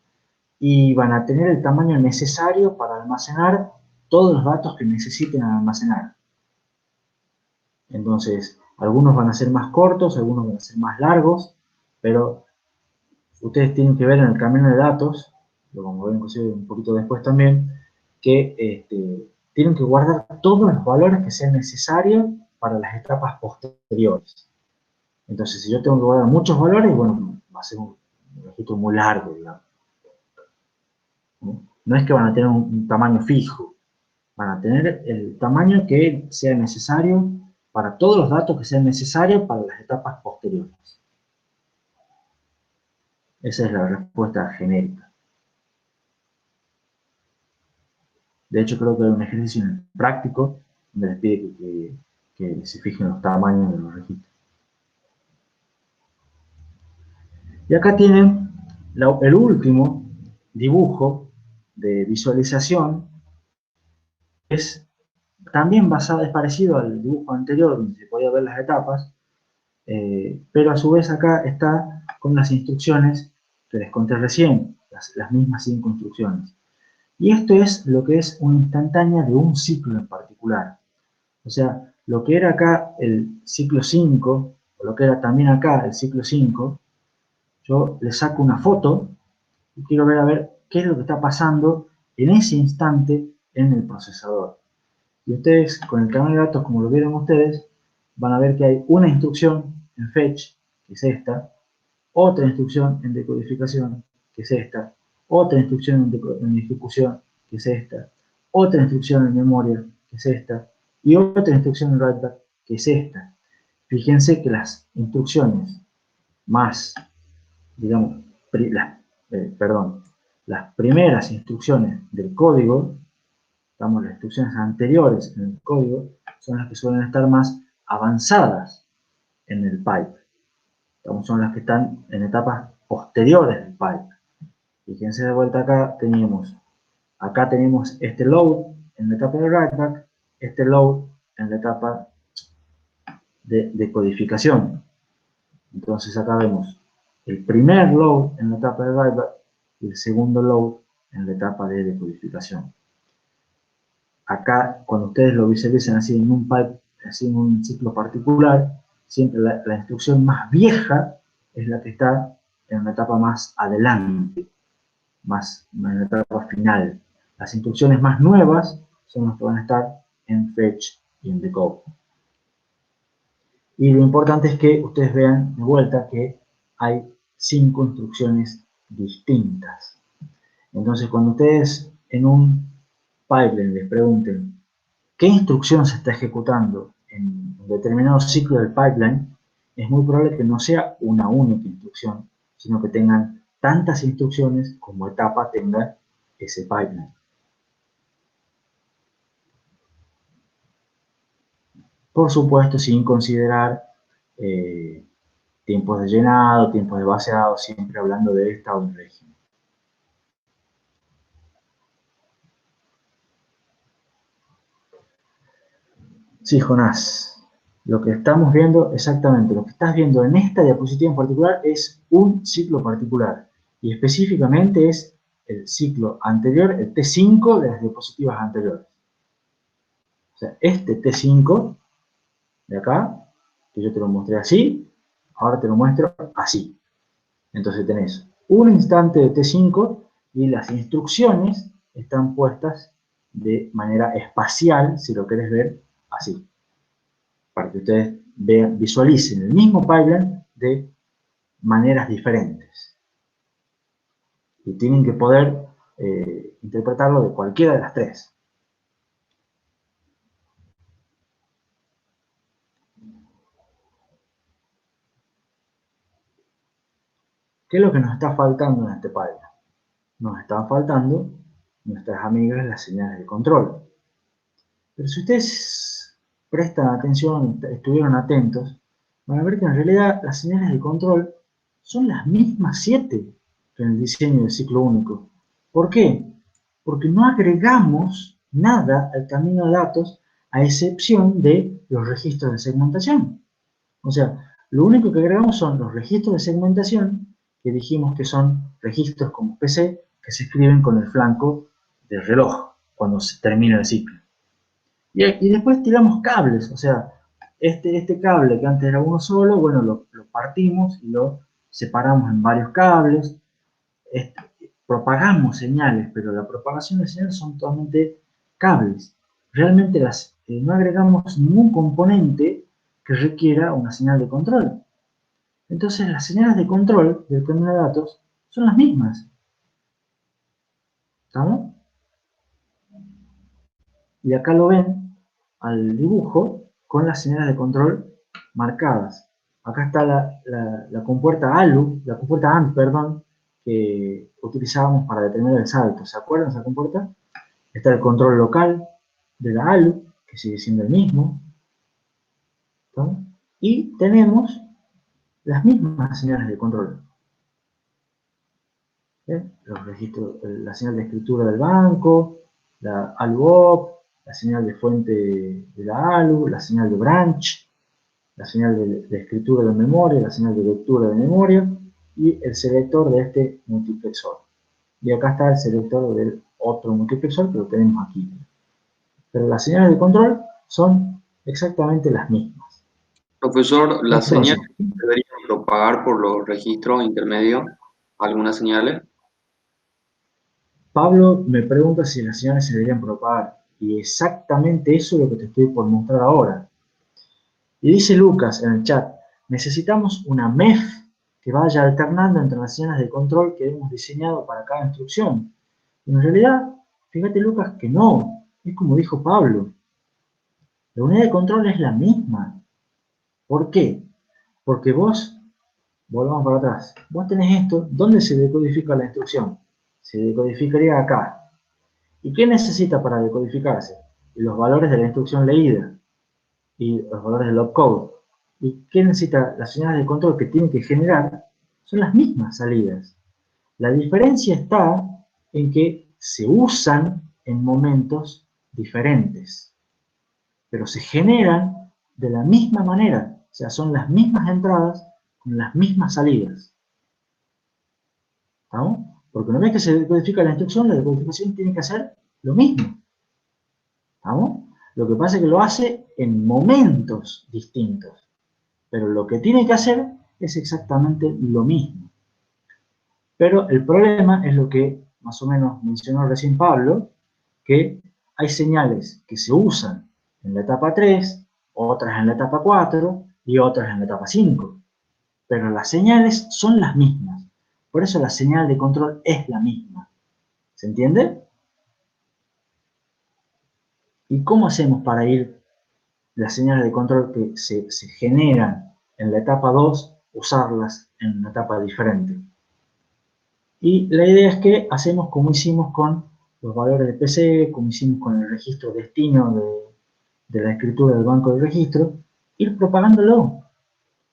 y van a tener el tamaño necesario para almacenar todos los datos que necesiten almacenar. Entonces, algunos van a ser más cortos, algunos van a ser más largos, pero ustedes tienen que ver en el camino de datos, lo vamos a ver inclusive un poquito después también, que tienen que guardar todos los valores que sean necesarios para las etapas posteriores. Entonces, si yo tengo que guardar muchos valores, bueno, va a ser un registro muy largo, digamos. No es que van a tener un tamaño fijo, van a tener el tamaño que sea necesario para todos los datos que sean necesarios para las etapas posteriores. Esa es la respuesta genérica. De hecho, creo que hay un ejercicio práctico donde les pide que se fijen los tamaños de los registros. Y acá tienen el último dibujo de visualización. Es también basado, es parecido al dibujo anterior donde se podía ver las etapas, pero a su vez acá está con las instrucciones que les conté recién, las mismas 5 instrucciones. Y esto es lo que es una instantánea de un ciclo en particular. O sea, lo que era acá el ciclo 5, o lo que era también acá el ciclo 5, yo le saco una foto y quiero ver a ver qué es lo que está pasando en ese instante en el procesador. Y ustedes, con el canal de datos, como lo vieron ustedes, van a ver que hay una instrucción en fetch, que es esta, otra instrucción en decodificación, que es esta, otra instrucción en ejecución, que es esta, otra instrucción en memoria, que es esta, y otra instrucción en writeback, que es esta. Fíjense que las instrucciones más, digamos, las primeras instrucciones del código, las instrucciones anteriores en el código, son las que suelen estar más avanzadas en el pipe. Son las que están en etapas posteriores del pipe. Fíjense de vuelta acá, acá tenemos este load en la etapa de writeback, este load en la etapa de codificación. Entonces acá vemos el primer load en la etapa de writeback y el segundo load en la etapa de decodificación. Acá, cuando ustedes lo visualizan así en un pipe, así en un ciclo particular, siempre la instrucción más vieja es la que está en la etapa más adelante, en la etapa final. Las instrucciones más nuevas son las que van a estar en fetch y en decode. Y lo importante es que ustedes vean de vuelta que hay 5 instrucciones distintas. Entonces, cuando ustedes en un pipeline les pregunten qué instrucción se está ejecutando en un determinado ciclo del pipeline, es muy probable que no sea una única instrucción, sino que tengan tantas instrucciones como etapa tenga ese pipeline. Por supuesto, sin considerar tiempos de llenado, tiempos de vaciado, siempre hablando de estado de régimen. Sí, Jonás, lo que estamos viendo, exactamente, lo que estás viendo en esta diapositiva en particular es un ciclo particular, y específicamente es el ciclo anterior, el T5 de las diapositivas anteriores. O sea, este T5 de acá, que yo te lo mostré así, ahora te lo muestro así. Entonces tenés un instante de T5 y las instrucciones están puestas de manera espacial, si lo querés ver así, para que ustedes vean, visualicen el mismo pipeline de maneras diferentes. Y tienen que poder interpretarlo de cualquiera de las tres. ¿Qué es lo que nos está faltando en este pipeline? Nos están faltando nuestras amigas las señales de control. Pero si ustedes prestan atención, estuvieron atentos, van a ver que en realidad las señales de control son las mismas 7 que en el diseño del ciclo único. ¿Por qué? Porque no agregamos nada al camino de datos a excepción de los registros de segmentación. O sea, lo único que agregamos son los registros de segmentación, que dijimos que son registros como PC, que se escriben con el flanco del reloj cuando se termina el ciclo. Y después tiramos cables, o sea, este cable que antes era uno solo, bueno, lo partimos y lo separamos en varios cables. Propagamos señales, pero la propagación de señales son totalmente cables. Realmente no agregamos ningún componente que requiera una señal de control. Entonces las señales de control del camino de datos son las mismas. ¿Estamos? Y acá lo ven al dibujo con las señales de control marcadas. Acá está la compuerta ALU, la compuerta AND, perdón, que utilizábamos para determinar el salto. ¿Se acuerdan de esa compuerta? Está el control local de la ALU, que sigue siendo el mismo. ¿No? Y tenemos las mismas señales de control. Los registros, la señal de escritura del banco, la ALU-OP, la señal de fuente de la ALU, la señal de branch, la señal de escritura de memoria, la señal de lectura de memoria y el selector de este multiplexor. Y acá está el selector del otro multiplexor que lo tenemos aquí. Pero las señales de control son exactamente las mismas. Profesor, ¿las señales deberían propagar por los registros intermedios algunas señales? Pablo me pregunta si las señales se deberían propagar. Y exactamente eso es lo que te estoy por mostrar ahora. Y dice Lucas en el chat, necesitamos una MEF que vaya alternando entre las señales de control que hemos diseñado para cada instrucción. Y en realidad, fíjate Lucas que no, es como dijo Pablo. La unidad de control es la misma. ¿Por qué? Porque vos, volvamos para atrás, vos tenés esto, ¿dónde se decodifica la instrucción? Se decodificaría acá. ¿Y qué necesita para decodificarse? Los valores de la instrucción leída y los valores del opcode. ¿Y qué necesita? Las señales de control que tiene que generar son las mismas salidas. La diferencia está en que se usan en momentos diferentes, pero se generan de la misma manera, o sea, son las mismas entradas con las mismas salidas. ¿Estamos? Porque una vez que se decodifica la decodificación tiene que hacer lo mismo. ¿Estamos? Lo que pasa es que lo hace en momentos distintos, pero lo que tiene que hacer es exactamente lo mismo. Pero el problema es lo que más o menos mencionó recién Pablo, que hay señales que se usan en la etapa 3, otras en la etapa 4 y otras en la etapa 5. pero las señales son las mismas. Por eso la señal de control es la misma. ¿Se entiende? ¿Y cómo hacemos para ir las señales de control que se generan en la etapa 2, usarlas en una etapa diferente? Y la idea es que hacemos como hicimos con los valores de PC, como hicimos con el registro destino de la escritura del banco de registro, ir propagándolo.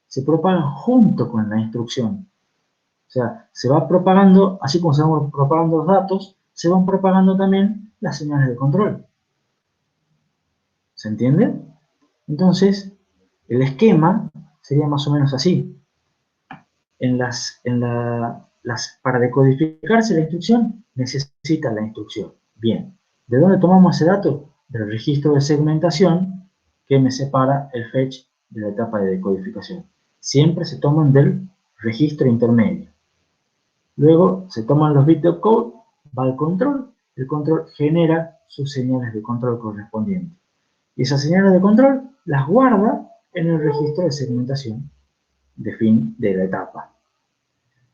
Se propagan junto con la instrucción. O sea, se va propagando, así como se van propagando los datos, se van propagando también las señales de control. ¿Se entiende? Entonces, el esquema sería más o menos así. Para decodificarse la instrucción, necesita la instrucción. Bien, ¿de dónde tomamos ese dato? Del registro de segmentación que me separa el fetch de la etapa de decodificación. Siempre se toman del registro intermedio. Luego se toman los bits de opcode, va al control, el control genera sus señales de control correspondientes. Y esas señales de control las guarda en el registro de segmentación de fin de la etapa.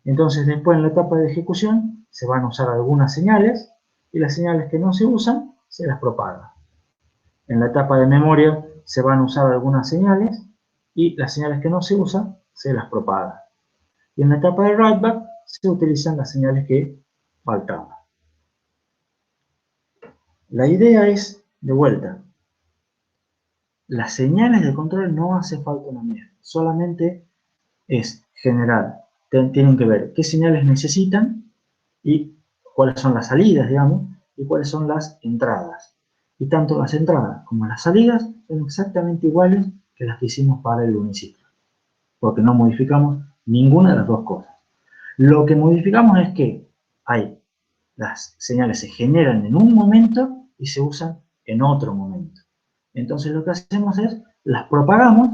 Entonces después en la etapa de ejecución se van a usar algunas señales y las señales que no se usan se las propaga. En la etapa de memoria se van a usar algunas señales y las señales que no se usan se las propaga. Y en la etapa de writeback se utilizan las señales que faltaban. La idea es, de vuelta, las señales de control no hace falta una mierda, solamente es general. Tienen que ver qué señales necesitan y cuáles son las salidas, digamos, y cuáles son las entradas. Y tanto las entradas como las salidas son exactamente iguales que las que hicimos para el uniciclo, porque no modificamos ninguna de las dos cosas. Lo que modificamos es que las señales se generan en un momento y se usan en otro momento. Entonces lo que hacemos es, las propagamos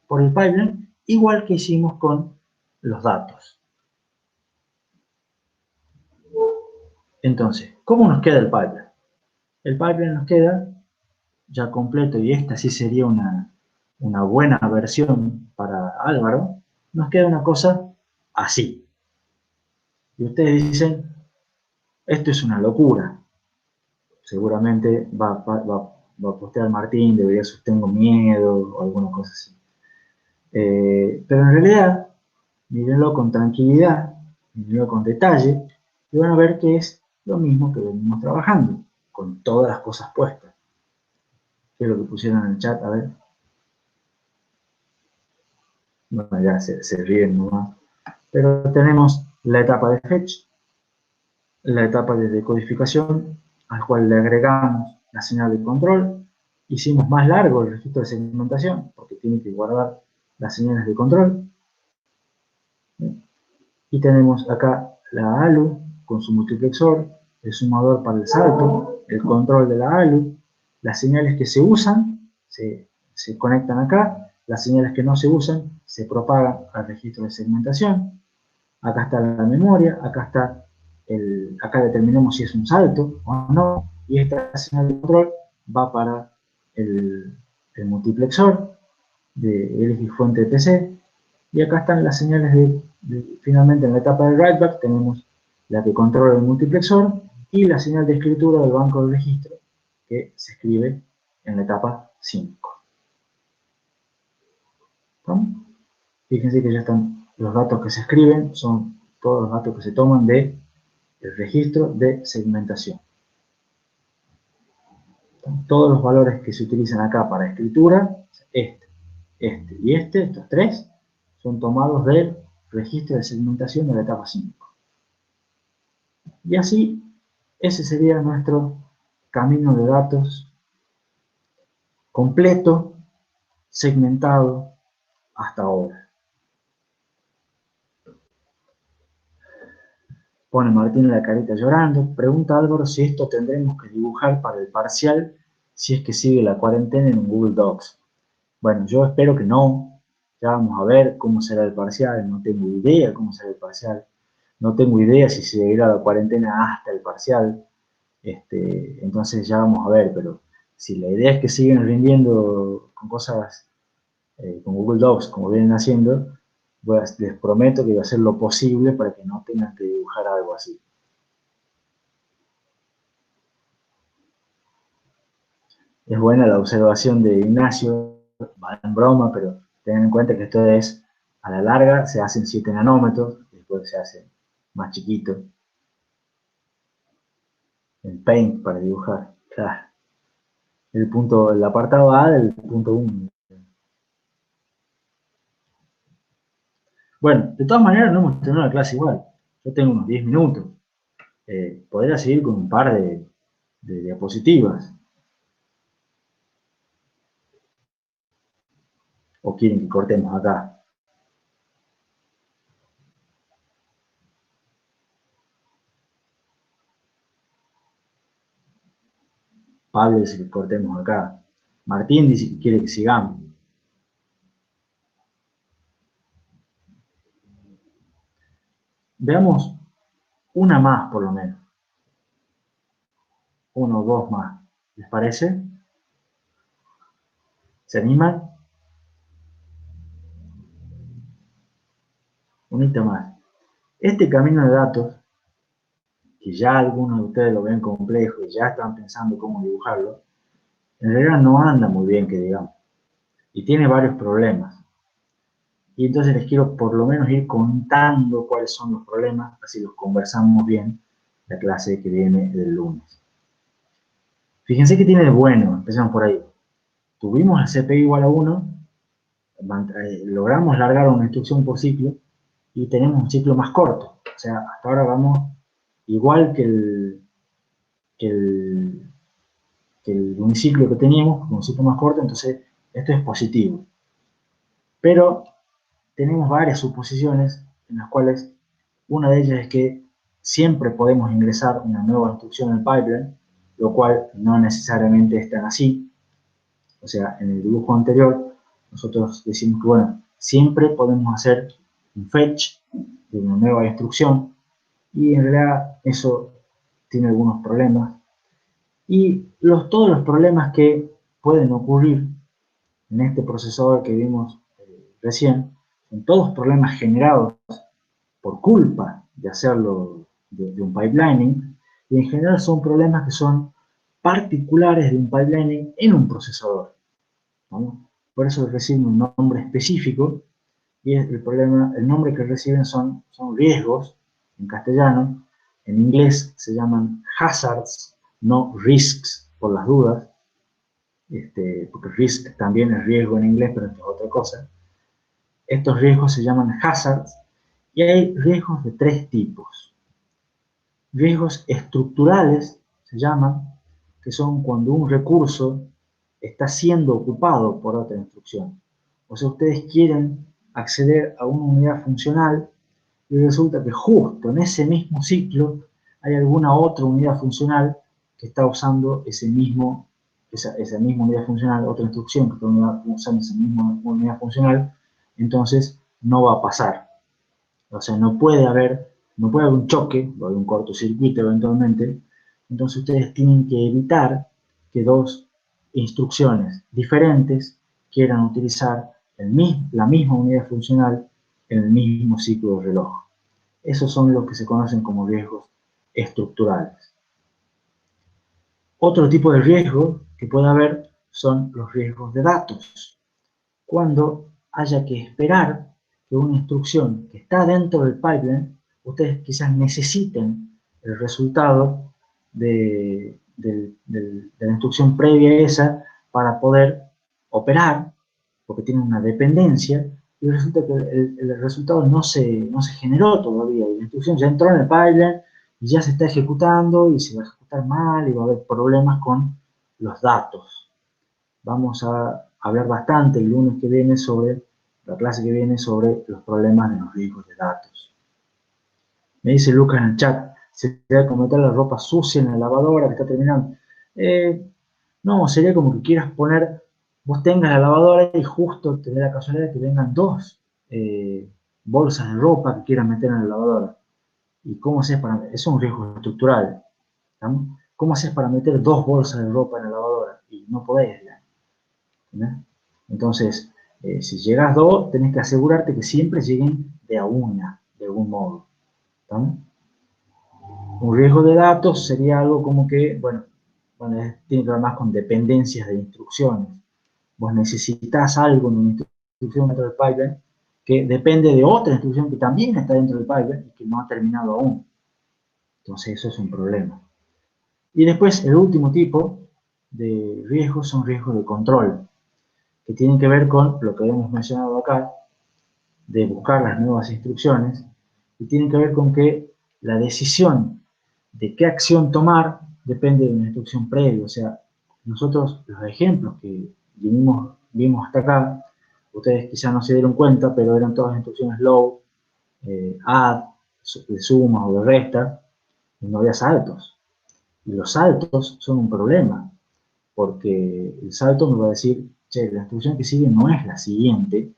por el pipeline, igual que hicimos con los datos. Entonces, ¿cómo nos queda el pipeline? El pipeline nos queda ya completo, y esta sí sería una buena versión para Álvaro. Nos queda una cosa así. Y ustedes dicen, esto es una locura. Seguramente va a postear Martín, debería ser tengo miedo o alguna cosa así. Pero en realidad, mírenlo con tranquilidad, mírenlo con detalle, y van a ver que es lo mismo que venimos trabajando, con todas las cosas puestas. ¿Qué es lo que pusieron en el chat? A ver. Bueno, ya se ríen nomás. Pero tenemos la etapa de fetch, la etapa de decodificación, al cual le agregamos la señal de control. Hicimos más largo el registro de segmentación, porque tiene que guardar las señales de control. Y tenemos acá la ALU con su multiplexor, el sumador para el salto, el control de la ALU, las señales que se usan se conectan acá, las señales que no se usan se propagan al registro de segmentación. Acá está la memoria, acá determinamos si es un salto o no, y esta señal de control va para el multiplexor de LX fuente de PC, y acá están las señales finalmente en la etapa de writeback tenemos la que controla el multiplexor y la señal de escritura del banco de registro que se escribe en la etapa 5. ¿Estamos? Fíjense que ya están los datos que se escriben, son todos los datos que se toman del registro de segmentación. Todos los valores que se utilizan acá para escritura, este y estos tres, son tomados del registro de segmentación de la etapa 5. Y así, ese sería nuestro camino de datos completo, segmentado hasta ahora. Pone Martín la carita llorando. Pregunta Álvaro si esto tendremos que dibujar para el parcial si es que sigue la cuarentena en un Google Docs. Bueno, yo espero que no. Ya vamos a ver cómo será el parcial. No tengo idea cómo será el parcial. No tengo idea si seguirá la cuarentena hasta el parcial. Entonces ya vamos a ver, pero si la idea es que siguen rindiendo con cosas, con Google Docs, como vienen haciendo, Les prometo que voy a hacer lo posible para que no tengan que dibujar algo así. Es buena la observación de Ignacio, va en broma, pero ten en cuenta que esto es, a la larga se hacen 7 nanómetros, después se hace más chiquito. El Paint para dibujar, claro. El apartado A del punto 1. Bueno, de todas maneras no hemos tenido la clase igual. Yo tengo unos 10 minutos. Podría seguir con un par de diapositivas. ¿O quieren que cortemos acá? Pablo dice que cortemos acá. Martín dice que quiere que sigamos. Veamos una más por lo menos. 1 o 2 más. ¿Les parece? ¿Se animan? Unita más. Este camino de datos, que ya algunos de ustedes lo ven complejo y ya están pensando cómo dibujarlo, en realidad no anda muy bien, que digamos. Y tiene varios problemas. Y entonces les quiero por lo menos ir contando cuáles son los problemas, así los conversamos bien la clase que viene el lunes. Fíjense que tiene de bueno, empezamos por ahí. Tuvimos el CPI igual a 1, logramos largar una instrucción por ciclo y tenemos un ciclo más corto. O sea, hasta ahora vamos igual que el uniciclo que teníamos, con un ciclo más corto, entonces esto es positivo. Pero tenemos varias suposiciones en las cuales una de ellas es que siempre podemos ingresar una nueva instrucción en el pipeline, lo cual no necesariamente es tan así. O sea, en el dibujo anterior, nosotros decimos que, bueno, siempre podemos hacer un fetch de una nueva instrucción, y en realidad eso tiene algunos problemas. Y todos los problemas que pueden ocurrir en este procesador que vimos recién, son todos problemas generados por culpa de hacerlo de un pipelining, y en general son problemas que son particulares de un pipelining en un procesador, ¿no? Por eso reciben un nombre específico, y el nombre que reciben son riesgos en castellano. En inglés se llaman hazards, no risks, por las dudas, porque risk también es riesgo en inglés, pero esto es otra cosa. Estos riesgos se llaman hazards, y hay riesgos de 3 tipos. Riesgos estructurales se llaman, que son cuando un recurso está siendo ocupado por otra instrucción. O sea, ustedes quieren acceder a una unidad funcional y resulta que justo en ese mismo ciclo hay alguna otra unidad funcional que está usando esa misma unidad funcional, otra instrucción que está usando esa misma unidad funcional, entonces no va a pasar. O sea, no puede haber un choque, o un cortocircuito eventualmente, entonces ustedes tienen que evitar que 2 instrucciones diferentes quieran utilizar la misma unidad funcional en el mismo ciclo de reloj. Esos son los que se conocen como riesgos estructurales. Otro tipo de riesgo que puede haber son los riesgos de datos. Cuando haya que esperar que una instrucción que está dentro del pipeline, ustedes quizás necesiten el resultado de la instrucción previa a esa para poder operar, porque tiene una dependencia, y resulta que el resultado no se generó todavía, y la instrucción ya entró en el pipeline y ya se está ejecutando, y se va a ejecutar mal, y va a haber problemas con los datos. Vamos a hablar bastante el lunes que viene la clase que viene sobre los problemas de los riesgos de datos. Me dice Lucas en el chat, ¿se debe meter la ropa sucia en la lavadora que está terminando? No, sería como que quieras poner, vos tengas la lavadora y justo te dé la casualidad de que vengan 2 bolsas de ropa que quieras meter en la lavadora. ¿Y cómo haces para...? Eso es un riesgo estructural, ¿no? ¿Cómo haces para meter 2 bolsas de ropa en la lavadora? Y no podés, ¿no? Entonces, Si llegas 2, tenés que asegurarte que siempre lleguen de a una, de algún modo. ¿Estamos? Un riesgo de datos sería algo como que, bueno, tiene que ver más con dependencias de instrucciones. Vos necesitas algo en una instrucción dentro del pipeline que depende de otra instrucción que también está dentro del pipeline y que no ha terminado aún. Entonces eso es un problema. Y después el último tipo de riesgos son riesgos de control, que tienen que ver con lo que habíamos mencionado acá, de buscar las nuevas instrucciones, y tienen que ver con que la decisión de qué acción tomar depende de una instrucción previa. O sea, nosotros los ejemplos que vimos hasta acá, ustedes quizás no se dieron cuenta, pero eran todas instrucciones load, add, de suma o de resta, y no había saltos. Y los saltos son un problema, porque el salto me va a decir, che, la instrucción que sigue no es la siguiente,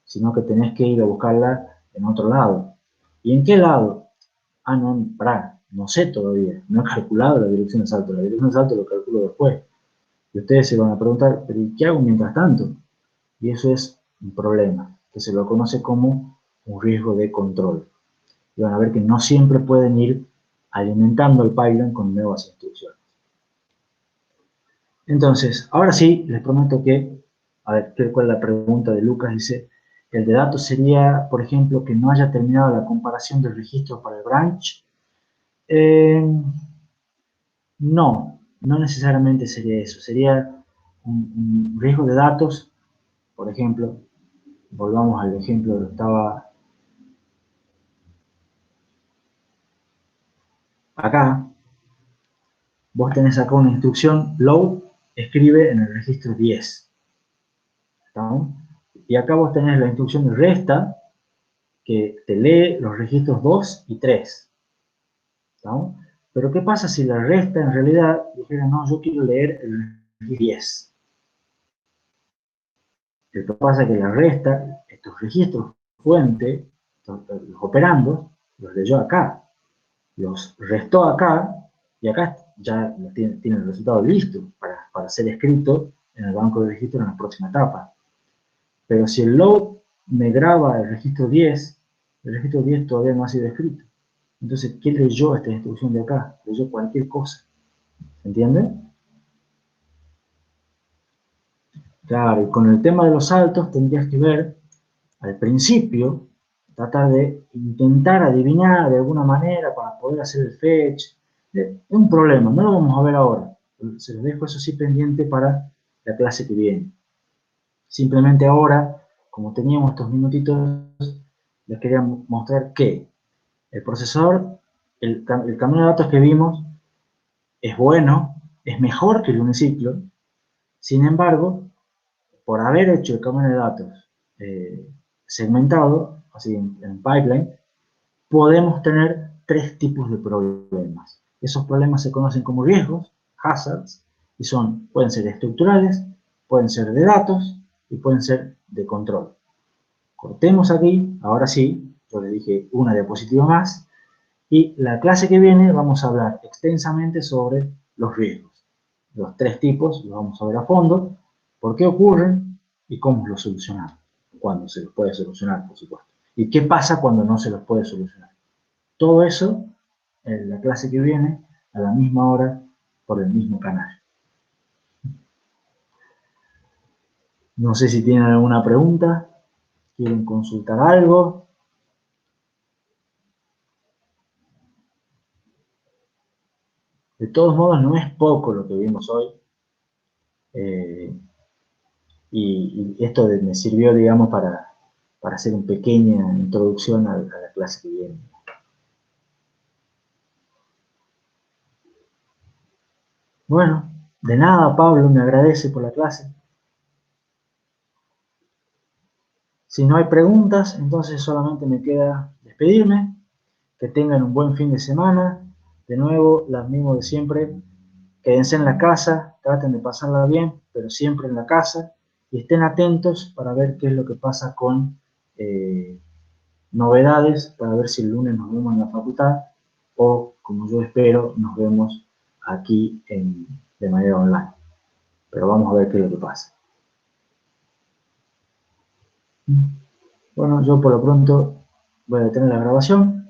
sino que tenés que ir a buscarla en otro lado. ¿Y en qué lado? Ah, no, pará, no sé todavía, no he calculado la dirección de salto, la dirección de salto lo calculo después. Y ustedes se van a preguntar, ¿pero qué hago mientras tanto? Y eso es un problema, que se lo conoce como un riesgo de control. Y van a ver que no siempre pueden ir alimentando el pipeline con nuevas instrucciones. Entonces, ahora sí, les prometo que, a ver, ¿cuál es la pregunta de Lucas? Dice, el de datos sería, por ejemplo, que no haya terminado la comparación del registro para el branch. No, no necesariamente sería eso. Sería un riesgo de datos, por ejemplo, volvamos al ejemplo que estaba acá. Vos tenés acá una instrucción, load, escribe en el registro 10. ¿Estamos? Y acá vos tenés la instrucción de resta, que te lee los registros 2 y 3. ¿Estamos? Pero ¿qué pasa si la resta en realidad dijera, no, yo quiero leer el registro 10? Lo que pasa es que la resta, estos registros fuente, los operandos, los leyó acá, los restó acá, y acá ya tiene el resultado listo para ser escrito en el banco de registros en la próxima etapa. Pero si el load me graba el registro 10 todavía no ha sido escrito. Entonces, ¿qué leyó esta instrucción de acá? Leyó cualquier cosa. ¿Entiende? Claro, y con el tema de los saltos tendrías que ver, al principio, tratar de intentar adivinar de alguna manera para poder hacer el fetch. Es un problema, no lo vamos a ver ahora. Se los dejo eso sí pendiente para la clase que viene. Simplemente ahora, como teníamos estos minutitos, les quería mostrar que el procesador, el camino de datos que vimos, es bueno, es mejor que el uniciclo. Sin embargo, por haber hecho el camino de datos segmentado, así en pipeline, podemos tener 3 tipos de problemas. Esos problemas se conocen como riesgos, hazards, y pueden ser estructurales, pueden ser de datos y pueden ser de control. Cortemos aquí, ahora sí, yo le dije una diapositiva más, y la clase que viene vamos a hablar extensamente sobre los riesgos. Los 3 tipos los vamos a ver a fondo, por qué ocurren y cómo los solucionamos. Cuando se los puede solucionar, por supuesto. Y qué pasa cuando no se los puede solucionar. Todo eso en la clase que viene, a la misma hora, por el mismo canal. No sé si tienen alguna pregunta, quieren consultar algo. De todos modos, no es poco lo que vimos hoy. Y esto me sirvió, digamos, para hacer una pequeña introducción a la clase que viene. Bueno, de nada, Pablo, me agradece por la clase. Si no hay preguntas, entonces solamente me queda despedirme. Que tengan un buen fin de semana. De nuevo, las mismas de siempre. Quédense en la casa, traten de pasarla bien, pero siempre en la casa. Y estén atentos para ver qué es lo que pasa con novedades, para ver si el lunes nos vemos en la facultad o, como yo espero, nos vemos aquí de manera online. Pero vamos a ver qué es lo que pasa. Bueno, yo por lo pronto voy a detener la grabación.